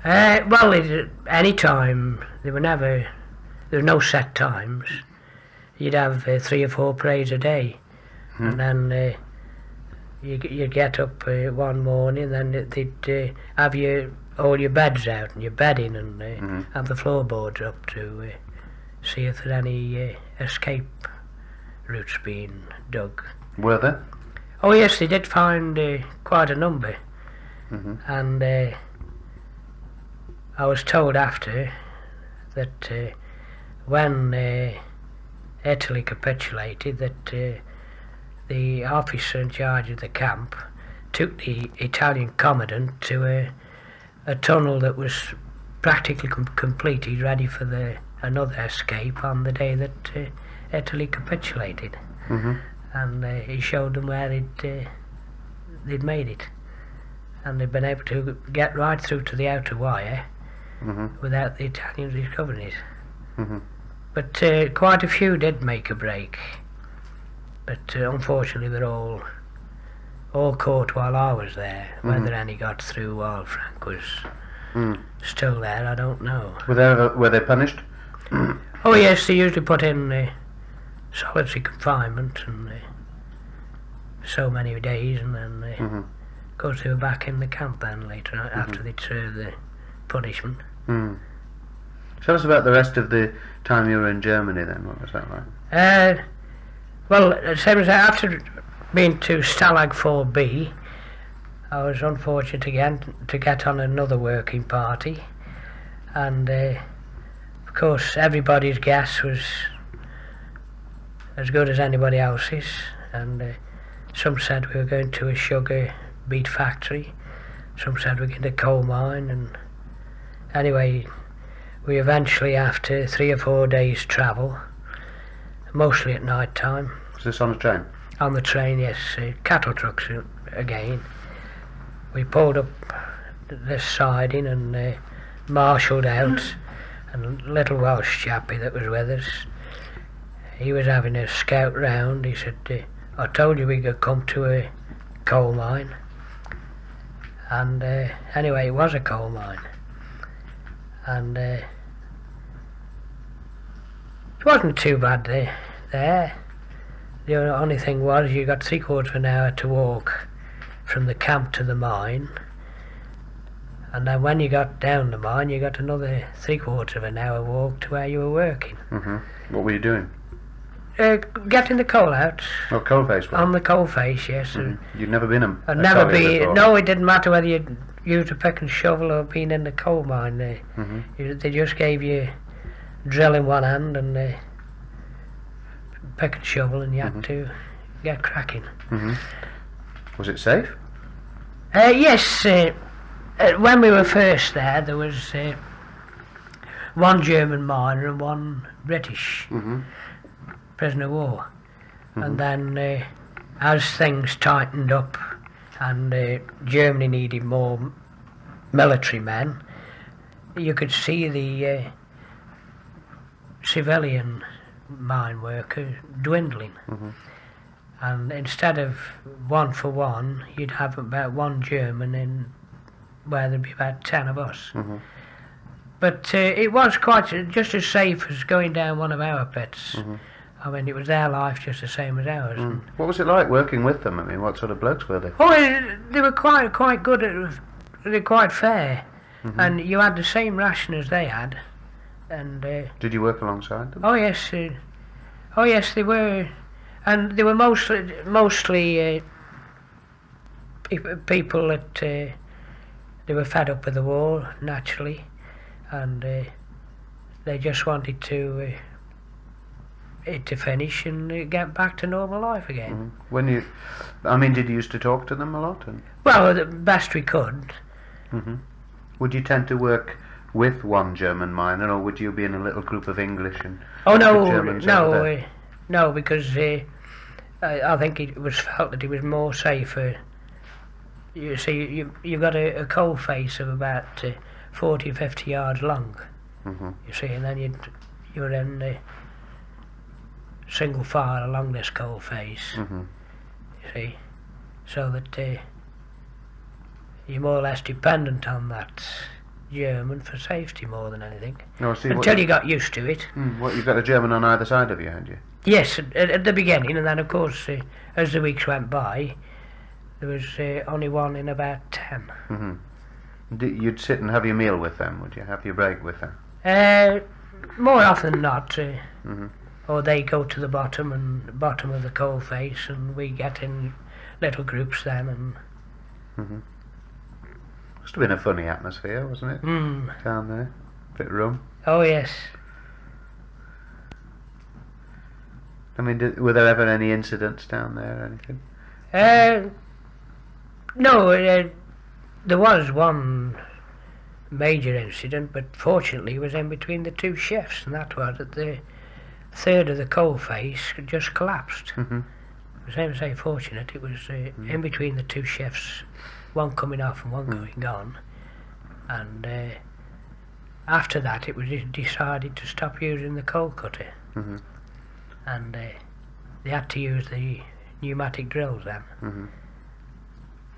Well, any time. There were no set times. You'd have 3 or 4 parades a day, and then you'd get up one morning, then they'd have all your beds out and your bedding, and have the floorboards up to see if there's any escape routes being dug. Were there? Oh yes, they did find quite a number, Mm-hmm. and I was told after that when Italy capitulated, that the officer in charge of the camp took the Italian commandant to a tunnel that was practically completed, ready for another escape on the day that Italy capitulated. Mm-hmm. And he showed them where they'd made it, and they'd been able to get right through to the outer wire Mm-hmm. without the Italians discovering it. Mm-hmm. But quite a few did make a break, but unfortunately they're all caught while I was there. Whether any got through while Frank was still there, I don't know. Were they punished? Oh yes, they usually put in solitary confinement and so many days, and then Mm-hmm. of course they were back in the camp then later after they'd served the punishment. Mm. Tell us about the rest of the time you were in Germany then. What was that like? Well, same as after being to Stalag 4B, I was unfortunate again to get on another working party, and of course everybody's gas was as good as anybody else's, and some said we were going to a sugar beet factory, some said we were going to a coal mine, and anyway we eventually, after 3 or 4 days travel, mostly at night time, Was this on a train? on the train, yes, cattle trucks again, we pulled up this siding and marshalled out, and a little Welsh chappie that was with us, he was having a scout round. He said, I told you we could come to a coal mine. And anyway, it was a coal mine, and it wasn't too bad there. The only thing was you got 3/4 of an hour to walk from the camp to the mine, and then when you got down the mine you got another 3/4 of an hour walk to where you were working. Mm-hmm. What were you doing? Getting the coal out Oh, coalface work. on the coal face, yes. You'd never been I'd never before? been. No, it didn't matter whether you'd used a pick and shovel or been in the coal mine. Mm-hmm. They just gave you drill in one hand and pick and shovel, and you had to get cracking. Mm-hmm. Was it safe? Yes, when we were first there was one German miner and one British Mm-hmm. prisoner of war. And then as things tightened up and Germany needed more military men, you could see the civilian mine worker dwindling. Mm-hmm. And instead of 1 for 1, you'd have about 1 German in where there'd be about 10 of us. Mm-hmm. But it was quite just as safe as going down one of our pits. Mm-hmm. I mean, it was their life just the same as ours. Mm. What was it like working with them? I mean, what sort of blokes were they? Oh, they were quite good. They were quite fair, and you had the same ration as they had. And Did you work alongside them? oh yes, they were, and they were mostly people that they were fed up with the war, naturally, and they just wanted it to finish and get back to normal life again. When you, did you used to talk to them a lot? And Well, the best we could. would you tend to work with one German miner, or would you be in a little group of English and Oh no, Germans over there? no, because I think it was felt that it was more safer. You see, you got a coal face of about 40, 50 yards long. You see, and then you were in single file along this coal face. You see, so that you're more or less dependent on that German for safety more than anything. No, I see. Until you got used to it. What, you've got a German on either side of you, had you? Yes, at the beginning, and then of course, as the weeks went by, there was only one in about 10. You'd sit and have your meal with them, would you? Have your break with them? More often than not, or they go to the bottom of the coal face, and we get in little groups then. And Must have been a funny atmosphere, wasn't it? Down there, bit rum. oh yes, Were there ever any incidents down there or anything? no, there was one major incident, but fortunately it was in between the two shifts, and that was that the third of the coal face just collapsed. I was say fortunate, it was in between the two shifts, one coming off and one going on, and after that it was decided to stop using the coal cutter, and they had to use the pneumatic drills then.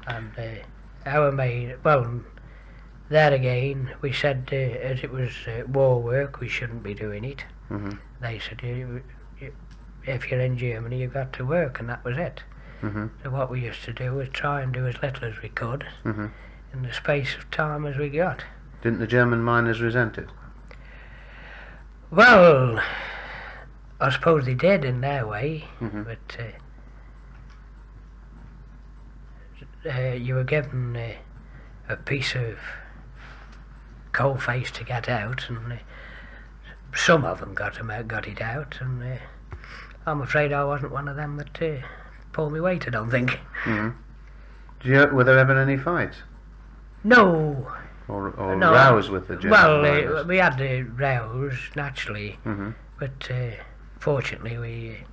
And our main, well, there again we said as it was war work we shouldn't be doing it. They said if you're in Germany you've got to work, and that was it. So what we used to do was try and do as little as we could in the space of time as we got. Didn't the German miners resent it? Well, I suppose they did in their way, but you were given a piece of coal face to get out, and some of them got it out, and I'm afraid I wasn't one of them that pulled me weight, I don't think. Were there ever any fights? No. Or No. rows with the German miners? Well, we had rows, naturally, Mhm. but fortunately we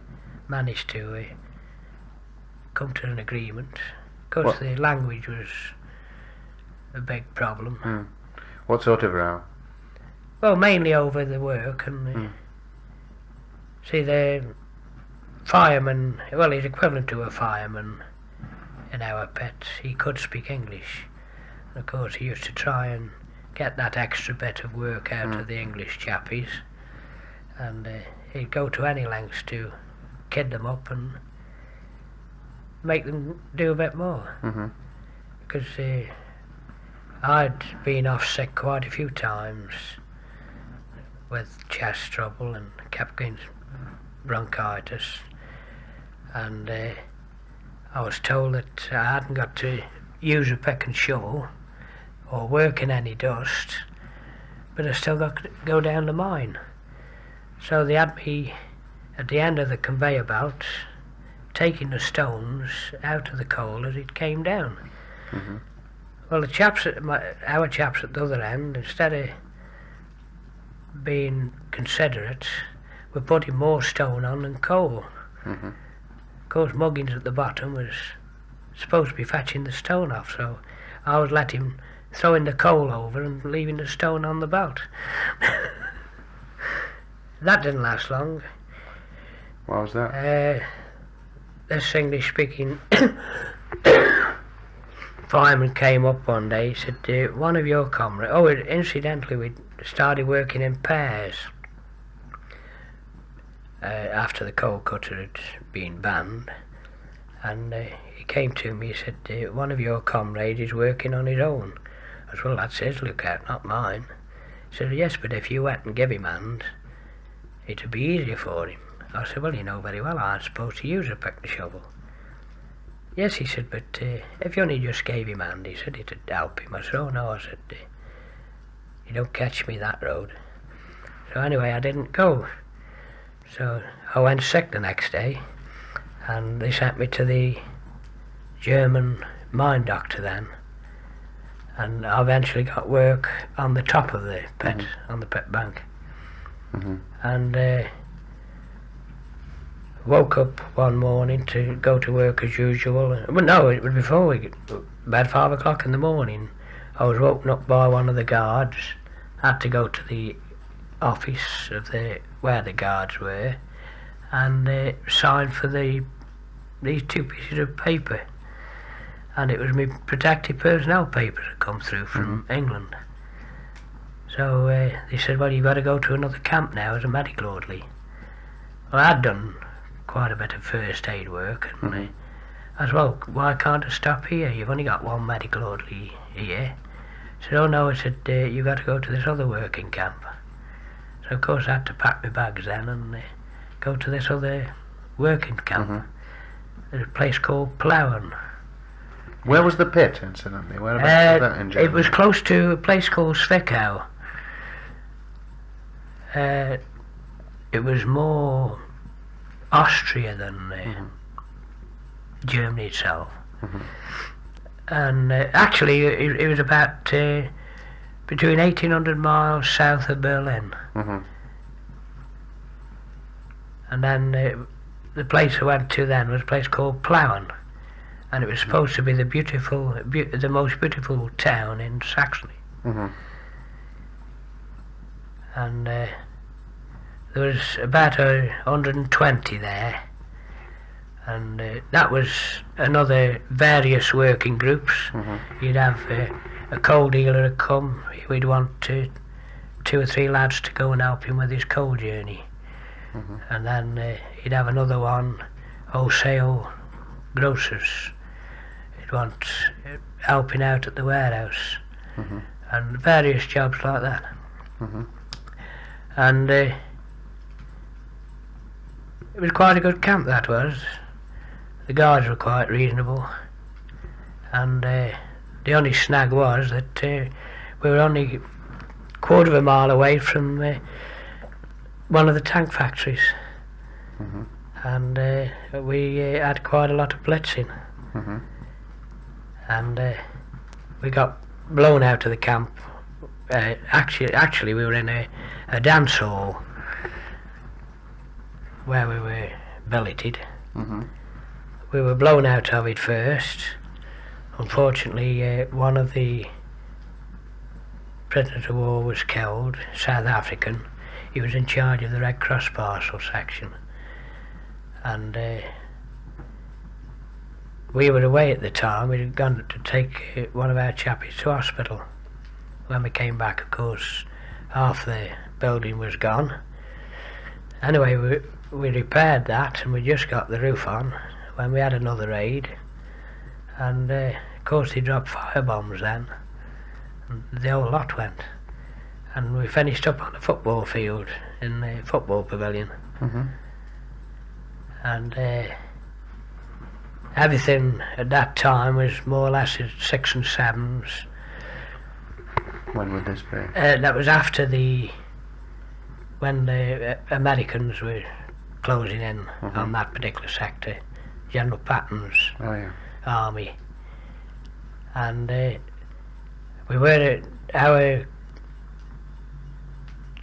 managed to come to an agreement. Of course, What? the language was a big problem. What sort of row? Well, mainly over the work, and see, the fireman, well, he's equivalent to a fireman in our pit. He could speak English, and of course he used to try and get that extra bit of work out of the English chappies, and he'd go to any lengths to kid them up and make them do a bit more, because I'd been off sick quite a few times with chest trouble and kept getting bronchitis, and I was told that I hadn't got to use a pick and shovel or work in any dust, but I still got to go down the mine. So they had me at the end of the conveyor belt taking the stones out of the coal as it came down. Well, the chaps our chaps at the other end, instead of being considerate, were putting more stone on than coal. Of course, Muggins at the bottom was supposed to be fetching the stone off, so I was letting him throwing the coal over and leaving the stone on the belt. That didn't last long. What was that? This English-speaking fireman came up one day. He said, one of your comrades... Oh, incidentally, we started working in pairs after the coal cutter had been banned. And he came to me, he said, one of your comrades is working on his own. I said, well, that's his lookout, not mine. He said, yes, but if you went and give him hand, it'd be easier for him. I said, well, you know very well I'm supposed to use a pick and shovel. yes, he said, but if you only just gave him a hand, he said it'd help him. I said, oh no, I said, you don't catch me that road. So anyway, I didn't go. So I went sick the next day, and they sent me to the German mine doctor then. And I eventually got work on the top of the pit, on the pit bank. And woke up one morning to go to work as usual. Well, no, it was before about 5 o'clock in the morning. I was woken up by one of the guards. Had to go to the office of where the guards were, and sign for these 2 pieces of paper. And it was my protected personnel papers that come through from England. So they said, well, you've got to go to another camp now as a medical orderly. Well, I'd done quite a bit of first aid work, and I said, well, why can't I stop here? You've only got one medical orderly here. I said, oh no, I said, you've got to go to this other working camp. So of course I had to pack my bags then and go to this other working camp. There's a place called Plauen. Where was the pit, incidentally? Whereabouts was that in Germany? It was close to a place called Zwickau. It was more Austria than Germany itself. And actually it was about between 1800 miles south of Berlin. And then the place I went to then was a place called Plauen. And it was supposed to be the most beautiful town in Saxony. And there was about 120 there, and that was another various working groups. You'd have a coal dealer would come. We'd want 2 or 3 lads to go and help him with his coal journey, and then he'd have another one, wholesale grocers. Want helping out at the warehouse, and various jobs like that. And it was quite a good camp, that was. The guards were quite reasonable, and the only snag was that we were only a quarter of a mile away from one of the tank factories, and we had quite a lot of blitzing. And we got blown out of the camp. Actually, we were in a dance hall where we were billeted. We were blown out of it first. Unfortunately, one of the prisoners of war was killed, South African. He was in charge of the Red Cross parcel section. And we were away at the time. We had gone to take one of our chappies to hospital. When we came back, of course, half the building was gone. Anyway, we repaired that, and we just got the roof on when we had another raid. And of course they dropped fire bombs then, and the whole lot went. And we finished up on the football field in the football pavilion. And everything at that time was more or less at 6 and 7s. When would this be? That was after when the Americans were closing in on that particular sector, General Patton's army. And our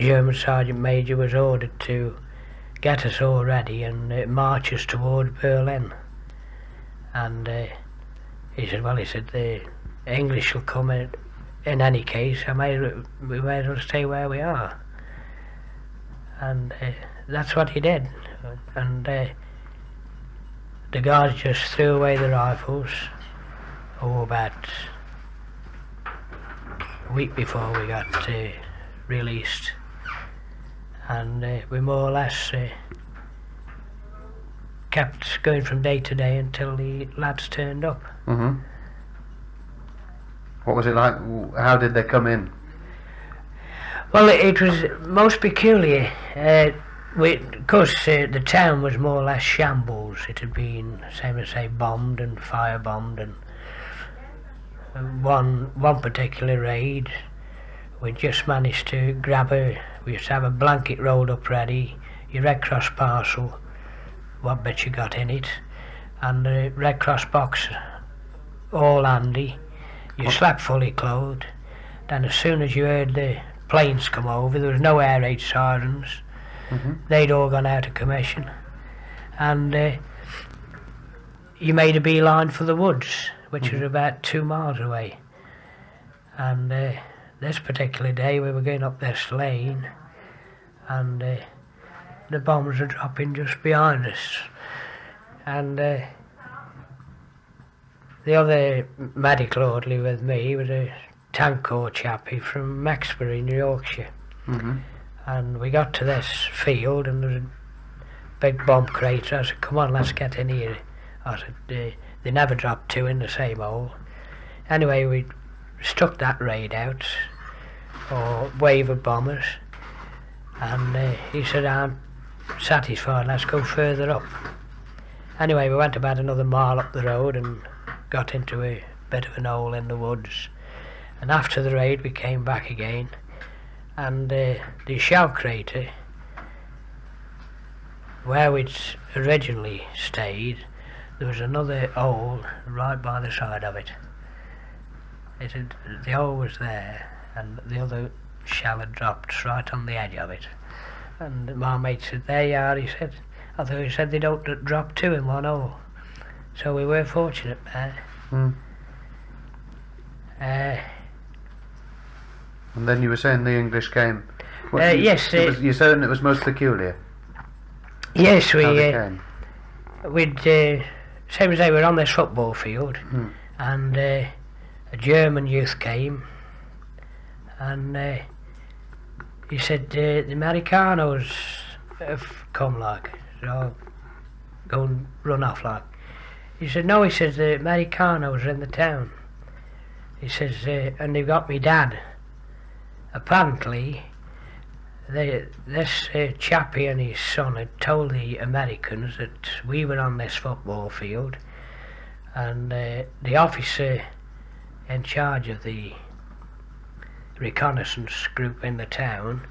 German Sergeant Major was ordered to get us all ready and march us toward Berlin. And he said, the English will come in any case. We may as well stay where we are. And that's what he did. And the guards just threw away the rifles about a week before we got released. And we more or less kept going from day to day until the lads turned up. What was it like? How did they come in? Well, it was most peculiar. Of course, the town was more or less shambles. It had been, same as say, bombed and firebombed, and one particular raid, we just managed to we used to have a blanket rolled up ready, your Red Cross parcel, what bit you got in it, and the Red Cross box all handy. You slept fully clothed. Then as soon as you heard the planes come over, there was no air raid sirens. They'd all gone out of commission, and you made a beeline for the woods, which was about 2 miles away. And this particular day we were going up this lane, and the bombs were dropping just behind us. And the other medical orderly with me was a tank corps chappie from Mexbury in Yorkshire. And we got to this field and there was a big bomb crater. I said, come on, let's get in here. I said, they never dropped two in the same hole. Anyway, we stuck that raid out, or wave of bombers, and he said, I'm satisfied, let's go further up. Anyway, we went about another mile up the road and got into a bit of an hole in the woods. And after the raid we came back again, and the shell crater where we'd originally stayed, there was another hole right by the side of it. The hole was there and the other shell had dropped right on the edge of it. And my mate said, there you are, he said. I thought he said they don't drop two in one hole. So we were fortunate there. And then you were saying the English came. Yes. You're saying it was most peculiar. Yes, How they came. we'd same as they were on this football field, and a German youth came, and he said the Americanos have come, like, so go and run off, like. He said no, he says the Americanos are in the town. He says and they've got me dad. Apparently this chappie and his son had told the Americans that we were on this football field, and the officer in charge of the reconnaissance group in the town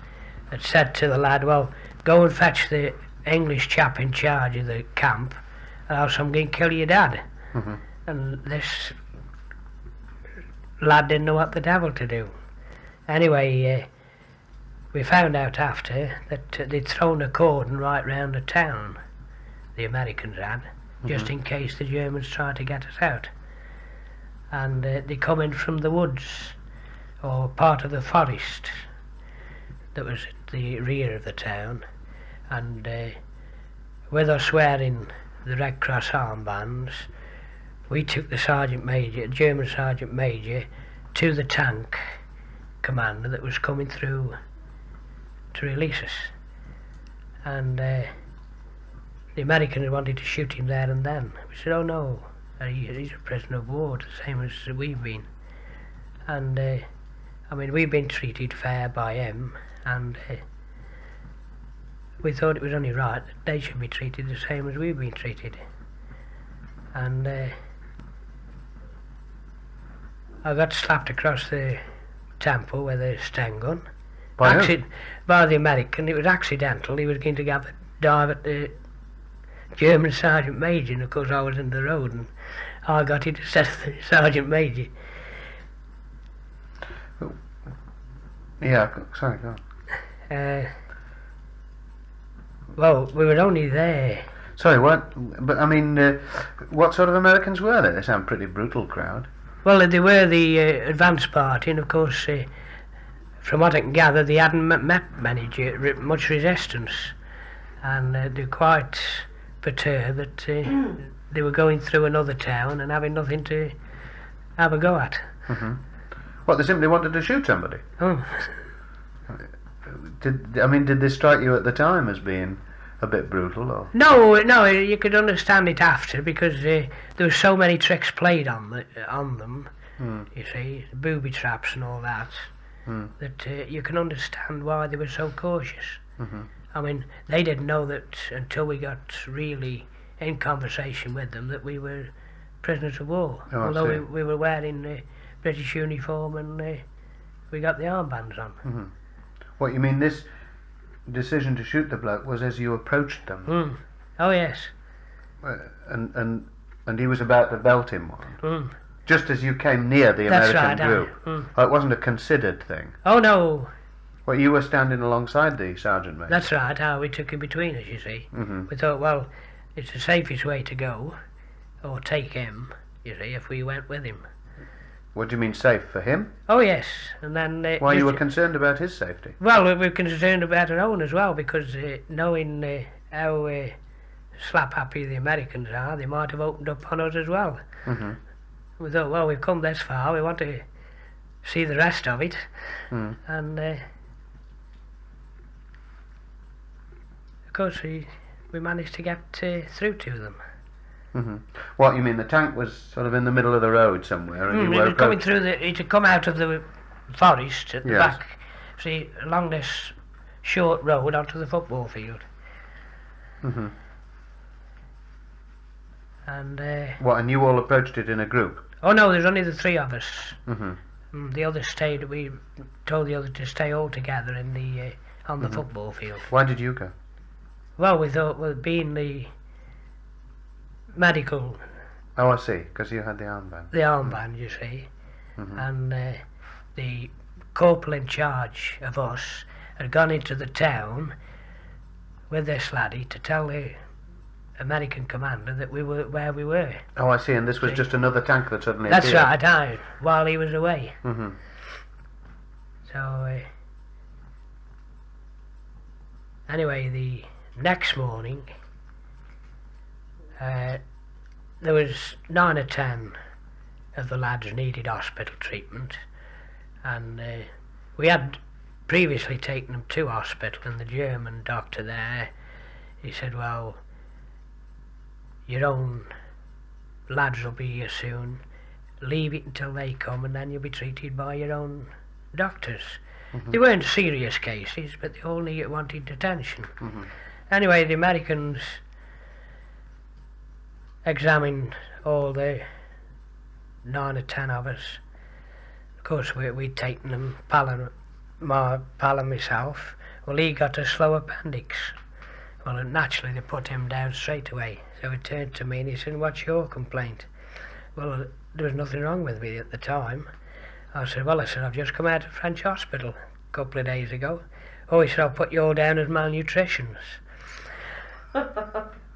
had said to the lad, well, go and fetch the English chap in charge of the camp, or else I'm going to kill your dad. And this lad didn't know what the devil to do. Anyway, we found out after that they'd thrown a cordon right round the town, the Americans had, just in case the Germans tried to get us out. And they come in from the woods, or part of the forest that was at the rear of the town, and with us wearing the Red Cross armbands, we took the German Sergeant Major, to the tank commander that was coming through to release us. And the Americans wanted to shoot him there and then. We said, oh no, he's a prisoner of war, the same as we've been. And I mean, we've been treated fair by him, and we thought it was only right that they should be treated the same as we've been treated. And I got slapped across the temple with a Sten gun. By the American. It was accidental. He was going to have a dive at the German Sergeant Major, and of course I was in the road and I got it instead of the Sergeant Major. Yeah, sorry, go on. Well, we were only there. Sorry, what? But I mean, what sort of Americans were they? They sound pretty brutal crowd. Well, they were the advance party, and of course, from what I can gather, they hadn't met much resistance, and they were quite perturbed that they were going through another town and having nothing to have a go at. What, they simply wanted to shoot somebody? Oh. Did they strike you at the time as being a bit brutal, or? No, you could understand it after, because there were so many tricks played on them. You see, booby traps and all that. That you can understand why they were so cautious. I mean, they didn't know that until we got really in conversation with them that we were prisoners of war. Oh, I Although see. we were wearing the British uniform and we got the armbands on. What you mean? This decision to shoot the bloke was as you approached them, Mm. Oh yes. and he was about to belt him one, Mm. just as you came near the That's American right. group. Mm. Oh, it wasn't a considered thing. Oh no, Well, you were standing alongside the sergeant major. that's right. How we took him between us, you see. Hmm. We thought, well, it's the safest way to go, or take him, you see, if we went with him. What do you mean safe for him? Oh yes, and then Why you just- were concerned about his safety? well, we're concerned about our own as well, because knowing how slap happy the Americans are, they might have opened up on us as well. Hmm. We thought, well, we've come this far, we want to see the rest of it, Mm. and of course we managed to get through to them. Hmm. What you mean? The tank was sort of in the middle of the road somewhere, and you It were was coming approach- through it had come out of the forest at the Yes. back, see, along this short road onto the football field, Mhm. and What? And you all approached it in a group? oh no, there's only the three of us. Hmm. The others stayed. We told the others to stay all together in the on the football field. Why did you go? Well, we thought, well, being the medical, Oh, I see. Because you had the armband. the armband, you see, Mhm. and the corporal in charge of us had gone into the town with this laddie to tell the American commander that we were where we were. Oh, I see. And this was See. just another tank that suddenly That's appeared. right, aye, while he was away. Hmm. So anyway, the next morning, there was 9 or 10 of the lads needed hospital treatment, and we had previously taken them to hospital, and the German doctor there, he said, well, your own lads will be here soon, leave it until they come and then you'll be treated by your own doctors. They weren't serious cases, but they all wanted attention. Mhm. Anyway, the Americans examined all the 9 or 10 of us. Of course, we'd taken them, pal and myself. Well, he got a slow appendix. Well, naturally, they put him down straight away. So he turned to me and he said, what's your complaint? Well, there was nothing wrong with me at the time. I said, well, I've just come out of French hospital a couple of days ago. Oh, he said, I'll put you all down as malnutritions.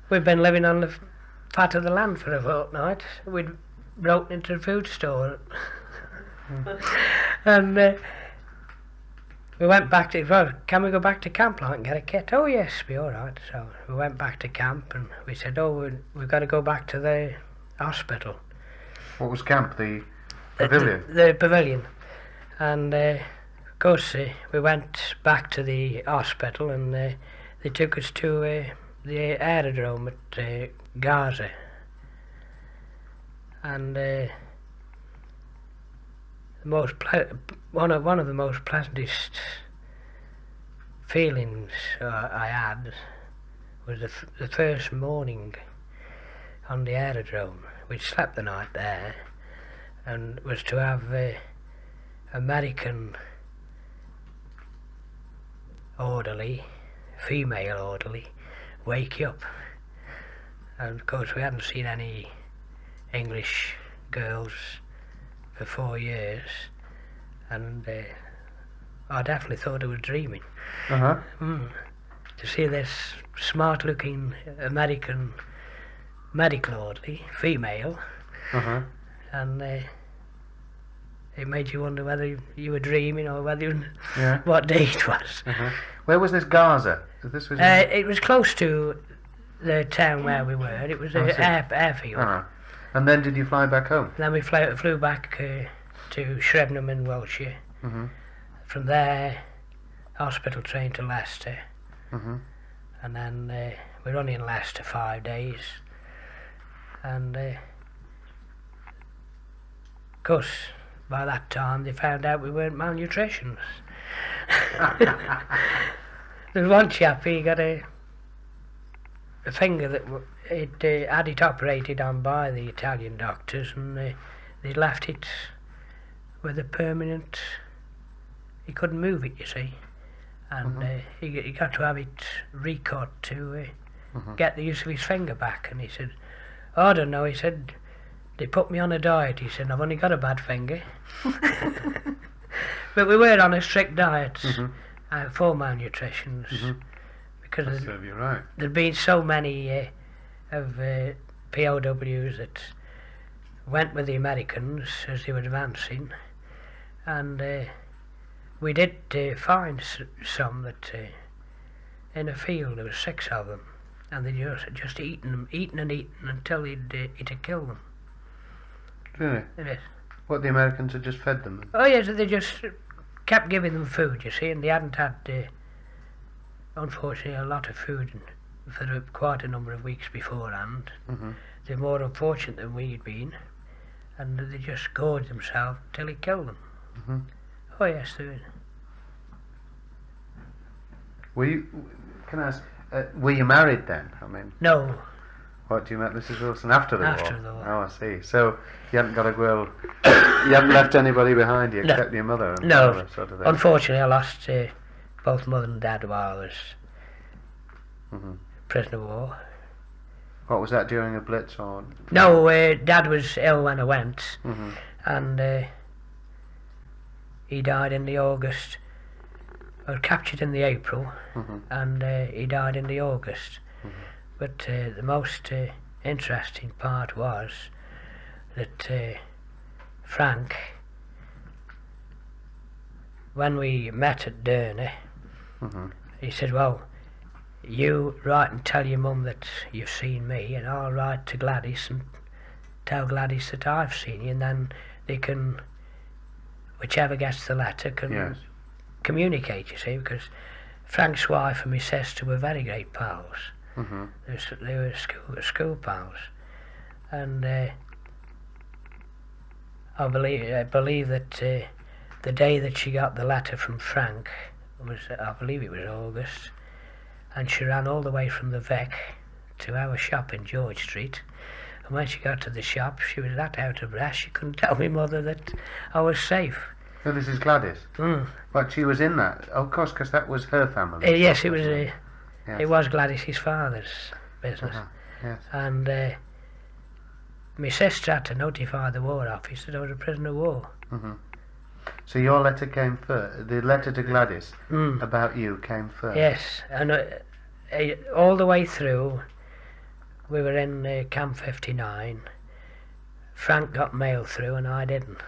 We've been living on the fat of the land for a fortnight. We'd broken into the food store. And we went back to, well, can we go back to camp like and get a kit? Oh yes, be alright. So we went back to camp and we said, oh, we've got to go back to the hospital. What was camp? The pavilion? The pavilion. And of course we went back to the hospital and they took us to the aerodrome at Gaza. And one of the most pleasantest feelings I had was the first morning on the aerodrome. We'd slept the night there, and was to have American orderly, female orderly, wake you up. And of course we hadn't seen any English girls for 4 years, and I definitely thought I was dreaming. Uh-huh. To see this smart-looking American medical orderly, female, Uh-huh. and it made you wonder whether you were dreaming or whether Yeah. what day it was. Uh-huh. Where was this Gaza? This was. It was close to the town where we were. It was I an see. airfield. Uh-huh. And then did you fly back home? Then we flew back to Shrevenham in Wiltshire. Mm-hmm. From there, hospital train to Leicester, Mm-hmm. and then we were only in Leicester 5 days. And of course, by that time they found out we weren't malnutritions. There was one chap, he got a finger that he'd had it operated on by the Italian doctors, and they left it with a permanent. He couldn't move it, you see, and he got to have it recut to get the use of his finger back. And he said, "Oh, I don't know." He said, "They put me on a diet." He said, "I've only got a bad finger." But we were on a strict diet for malnutrition because That serve you right. there'd been so many of POWs that went with the Americans as they were advancing, and we did find some that in a field there was 6 of them, and they just eaten until it'd kill them. Really? Yes. What, the Americans had just fed them? Oh yes, they just kept giving them food, you see, and they hadn't had, unfortunately, a lot of food for quite a number of weeks beforehand. They're more unfortunate than we'd been, and they just gorged themselves till it killed them. Oh yes, they were. Were you? Can I ask? Were you married then? I mean, No, what, you met Mrs. Wilson after the war? After the war. Oh, I see. So you hadn't got a girl. You haven't left anybody behind you No. except your mother and No. father, sort of thing. unfortunately I lost both mother and dad while I was Mhm. prisoner of war. What was that, during a blitz or? No, dad was ill when I went, Mhm. and he died in the August. I was captured in the April, Mhm. and he died in the August. But the most interesting part was that Frank, when we met at Derna, Mhm. he said, "Well, you write and tell your mum that you've seen me, and I'll write to Gladys and tell Gladys that I've seen you, and then they can, whichever gets the letter, can Yes. communicate, you see, because Frank's wife and my sister were very great pals. Mhm. They were school pals, and I believe that the day that she got the letter from Frank was, I believe it was August, and she ran all the way from the Vic to our shop in George Street. And when she got to the shop, she was that out of breath she couldn't tell me mother that I was safe. So this is Gladys. But she was in that, of course, because that was her family. Yes, it was. Yes. It was Gladys's father's business, Yes. and my sister had to notify the War Office that I was a prisoner of war. So your letter came first. The letter to Gladys Mm. about you came first. Yes, and all the way through, we were in Camp 59. Frank got mail through and I didn't,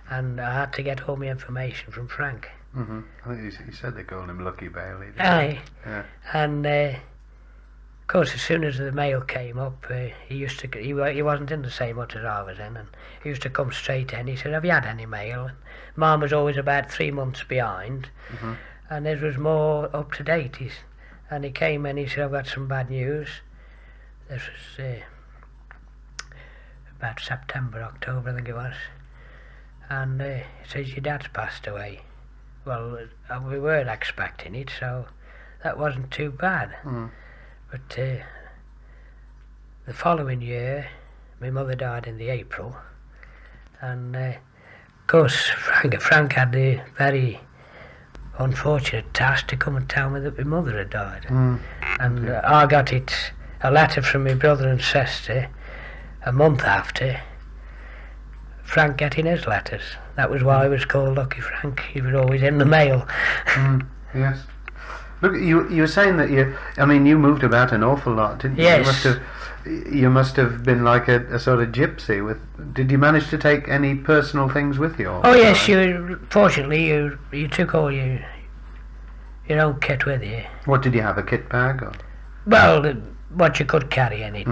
and I had to get all my information from Frank. I think he said they called him Lucky Bailey. didn't Aye, they? Yeah. and of course, as soon as the mail came up, he used to. He wasn't in the same hut as I was in, and he used to come straight in. He said, "Have you had any mail?" And Mum was always about 3 months behind, and his was more up to date. And he came in. He said, "I've got some bad news." This was about September, October, I think it was. And he says, "Your dad's passed away." Well, we weren't expecting it, so that wasn't too bad. But the following year, my mother died in the April, and of course Frank had the very unfortunate task to come and tell me that my mother had died. And I got a letter from my brother and sister a month after Frank getting his letters. That was why he was called Lucky Frank. He was always in the mail. Yes. Look, you were saying that you moved about an awful lot, didn't you? Yes. You must have been like a sort of gypsy. Did you manage to take any personal things with you? Oh yes, fortunately you took all your own kit with you. What did you have? A kit bag? Or? Well, what you could carry in it.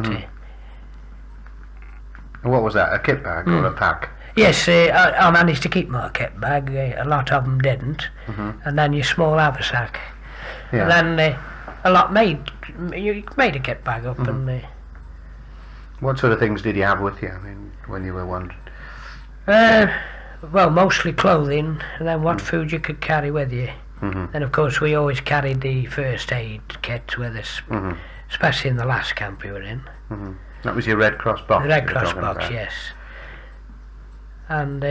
What was that? A kit bag or a pack? Yes, I managed to keep my kit bag. A lot of them didn't. And then your small haversack. Yeah. And then a lot you made a kit bag up. And What sort of things did you have with you? I mean, when you were wandering? well, mostly clothing, and then what food you could carry with you. Mhm. And of course we always carried the first aid kits with us, Mhm. especially in the last camp we were in. Mhm. That was your Red Cross box. The Red you were Cross talking box, about. yes. And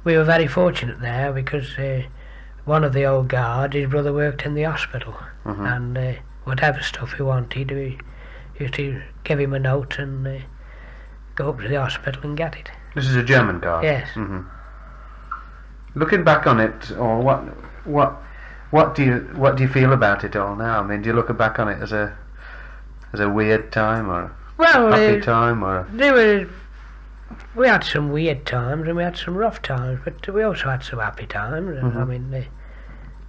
we were very fortunate there because one of the old guard, his brother worked in the hospital, Mhm. and whatever stuff he wanted, we used to give him a note and go up to the hospital and get it. This is a German guard. Yes. Mhm. Looking back on it, or what do you feel about it all now? I mean, do you look back on it as a weird time or Well, happy time or? we had some weird times and we had some rough times, but we also had some happy times. I Mhm. mean,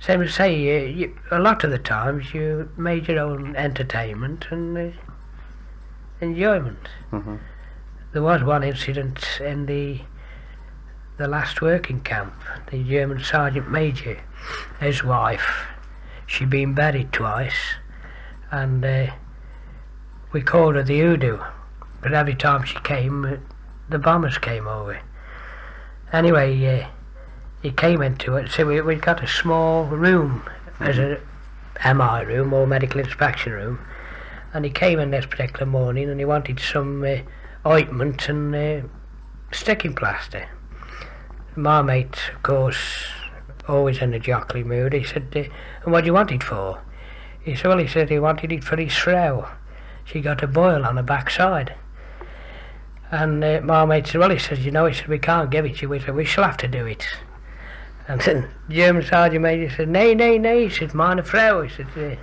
same as say, a lot of the times you made your own entertainment and enjoyment. Mhm. There was one incident in the last working camp. The German sergeant major, his wife, she'd been buried twice, and we called her the Hoodoo. But every time she came, the bombers came over. Anyway, he came into it. So we got a small room as a MI room or medical inspection room, and he came in this particular morning and he wanted some ointment and sticking plaster. My mate, of course, always in a jockey mood, he said, and what do you want it for? He said, well, he wanted it for his Frau. She got a boil on her backside. And my mate said, well, he said, we can't give it to you. We said, we shall have to do it. And then German sergeant major said, nay, he said, meine Frau. He said,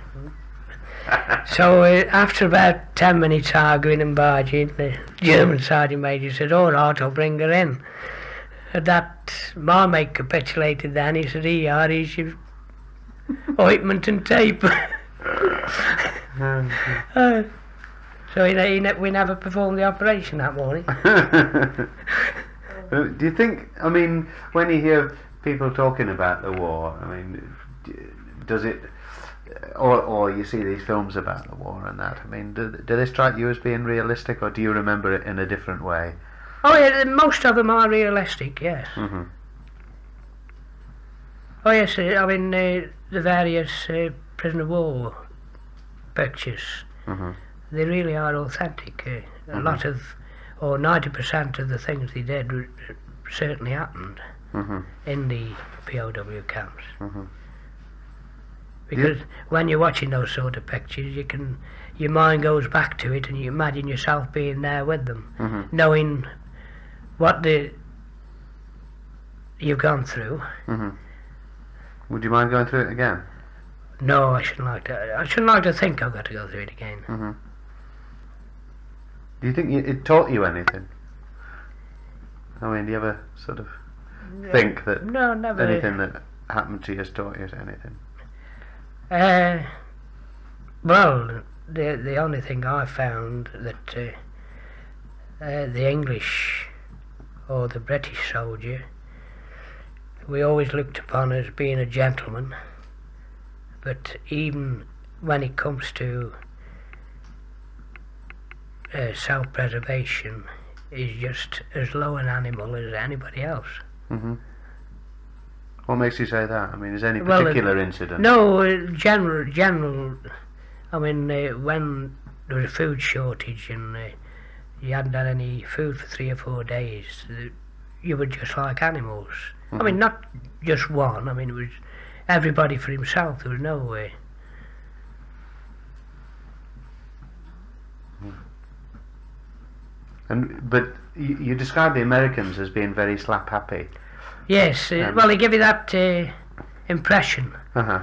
So after about 10 minutes arguing and barging, the German sergeant major said, all right, I'll bring her in. At that, my mate capitulated then. He said, here's your ointment and tape. So we never performed the operation that morning. Do you think, I mean, when you hear people talking about the war, I mean, does it, or you see these films about the war and that, I mean, do they strike you as being realistic, or do you remember it in a different way? Oh yeah, most of them are realistic, yes. Mm-hmm. Oh yes, I mean, the various prisoner of war pictures, Mm-hmm. they really are authentic. A lot of, or 90% of the things they did certainly happened Mm-hmm. in the POW camps. Mm-hmm. Because when you're watching those sort of pictures, your mind goes back to it and you imagine yourself being there with them, Mm-hmm. knowing what you've gone through. Mm-hmm. Would you mind going through it again? No, I shouldn't like to. I shouldn't like to think I've got to go through it again. Mm-hmm. Do you think it taught you anything? I mean, do you ever sort of think that No, never. anything that happened to you has taught you anything? Well, the only thing I found that the English or the British soldier, we always looked upon as being a gentleman, but even when it comes to self-preservation, is just as low an animal as anybody else. Mm-hmm. What makes you say that? I mean, is there any Well, particular incident? No, general. I mean, when there was a food shortage and you hadn't had any food for 3 or 4 days, you were just like animals. Mm-hmm. I mean, not just one. I mean, it was everybody for himself. There was no way. But you describe the Americans as being very slap happy. Yes, well, they give you that impression. Uh-huh.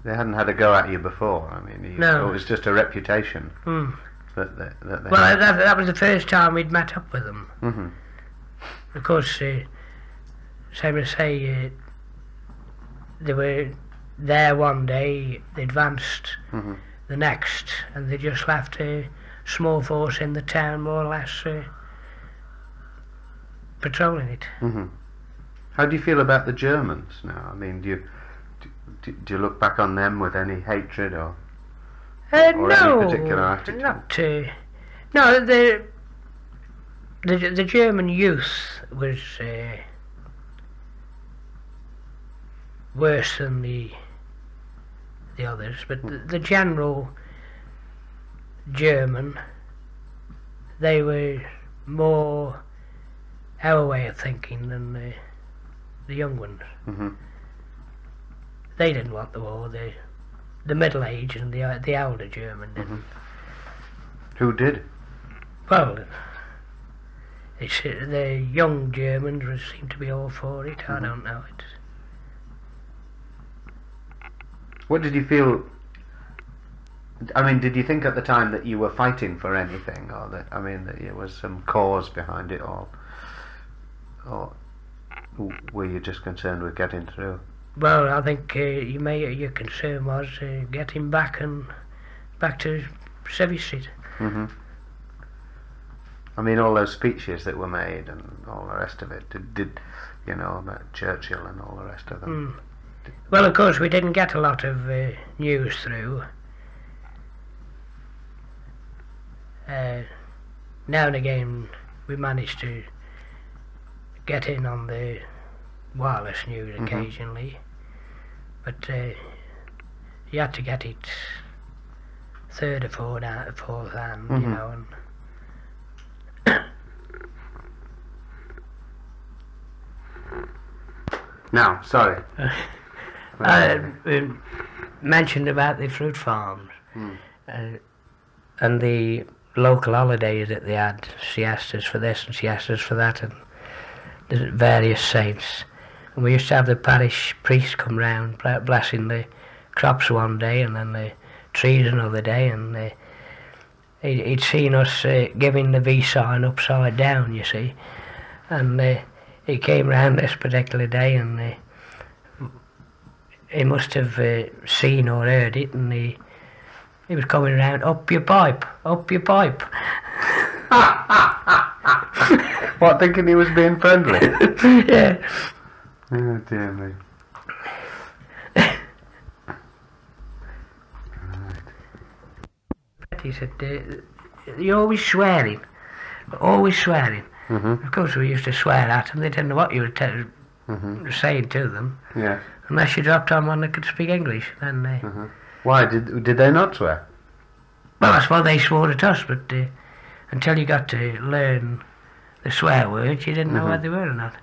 They hadn't had a go at you before. I mean, No. it was just a reputation Mm. that they Well, had. that was the first time we'd met up with them. Mm-hmm. Of course, same as say, they were there one day, they advanced Mm-hmm. the next, and they just left a small force in the town, more or less, patrolling it. Mm-hmm. How do you feel about the Germans now? I mean, do you look back on them with any hatred or No, any particular attitude? not. No, the German youth was worse than the others, but the general German, they were more our way of thinking than the young ones. Hmm. They didn't want the war. The middle age and the older German didn't. Who did? Well, the young Germans seem to be all for it. I don't know it. What did you feel? I mean, did you think at the time that you were fighting for anything, or that that there was some cause behind it all, or were you just concerned with getting through? Well, I think your concern was getting back to Civvy Street. Hmm. I mean, all those speeches that were made and all the rest of it. Did you know about Churchill and all the rest of them? Well, of course, we didn't get a lot of news through. Now and again, we managed to get in on the wireless news occasionally, but you had to get it third or fourth hand, you know. And Now, sorry. I mentioned about the fruit farms and the local holidays that they had, siestas for this and siestas for that, and the various saints. And we used to have the parish priest come round blessing the crops one day and then the trees another day, and he'd seen us giving the V sign upside down, you see, and he came round this particular day, and he must have seen or heard it, and he was coming around, up your pipe, up your pipe. What, thinking he was being friendly? Yeah. Oh dear me. He said, you're always swearing, always swearing. Of course we used to swear at them, they didn't know what you were saying to them. Yeah. Unless you dropped on one that could speak English, then Why did they not swear? well, I suppose they swore at us, but until you got to learn the swear words, you didn't know what they were or not.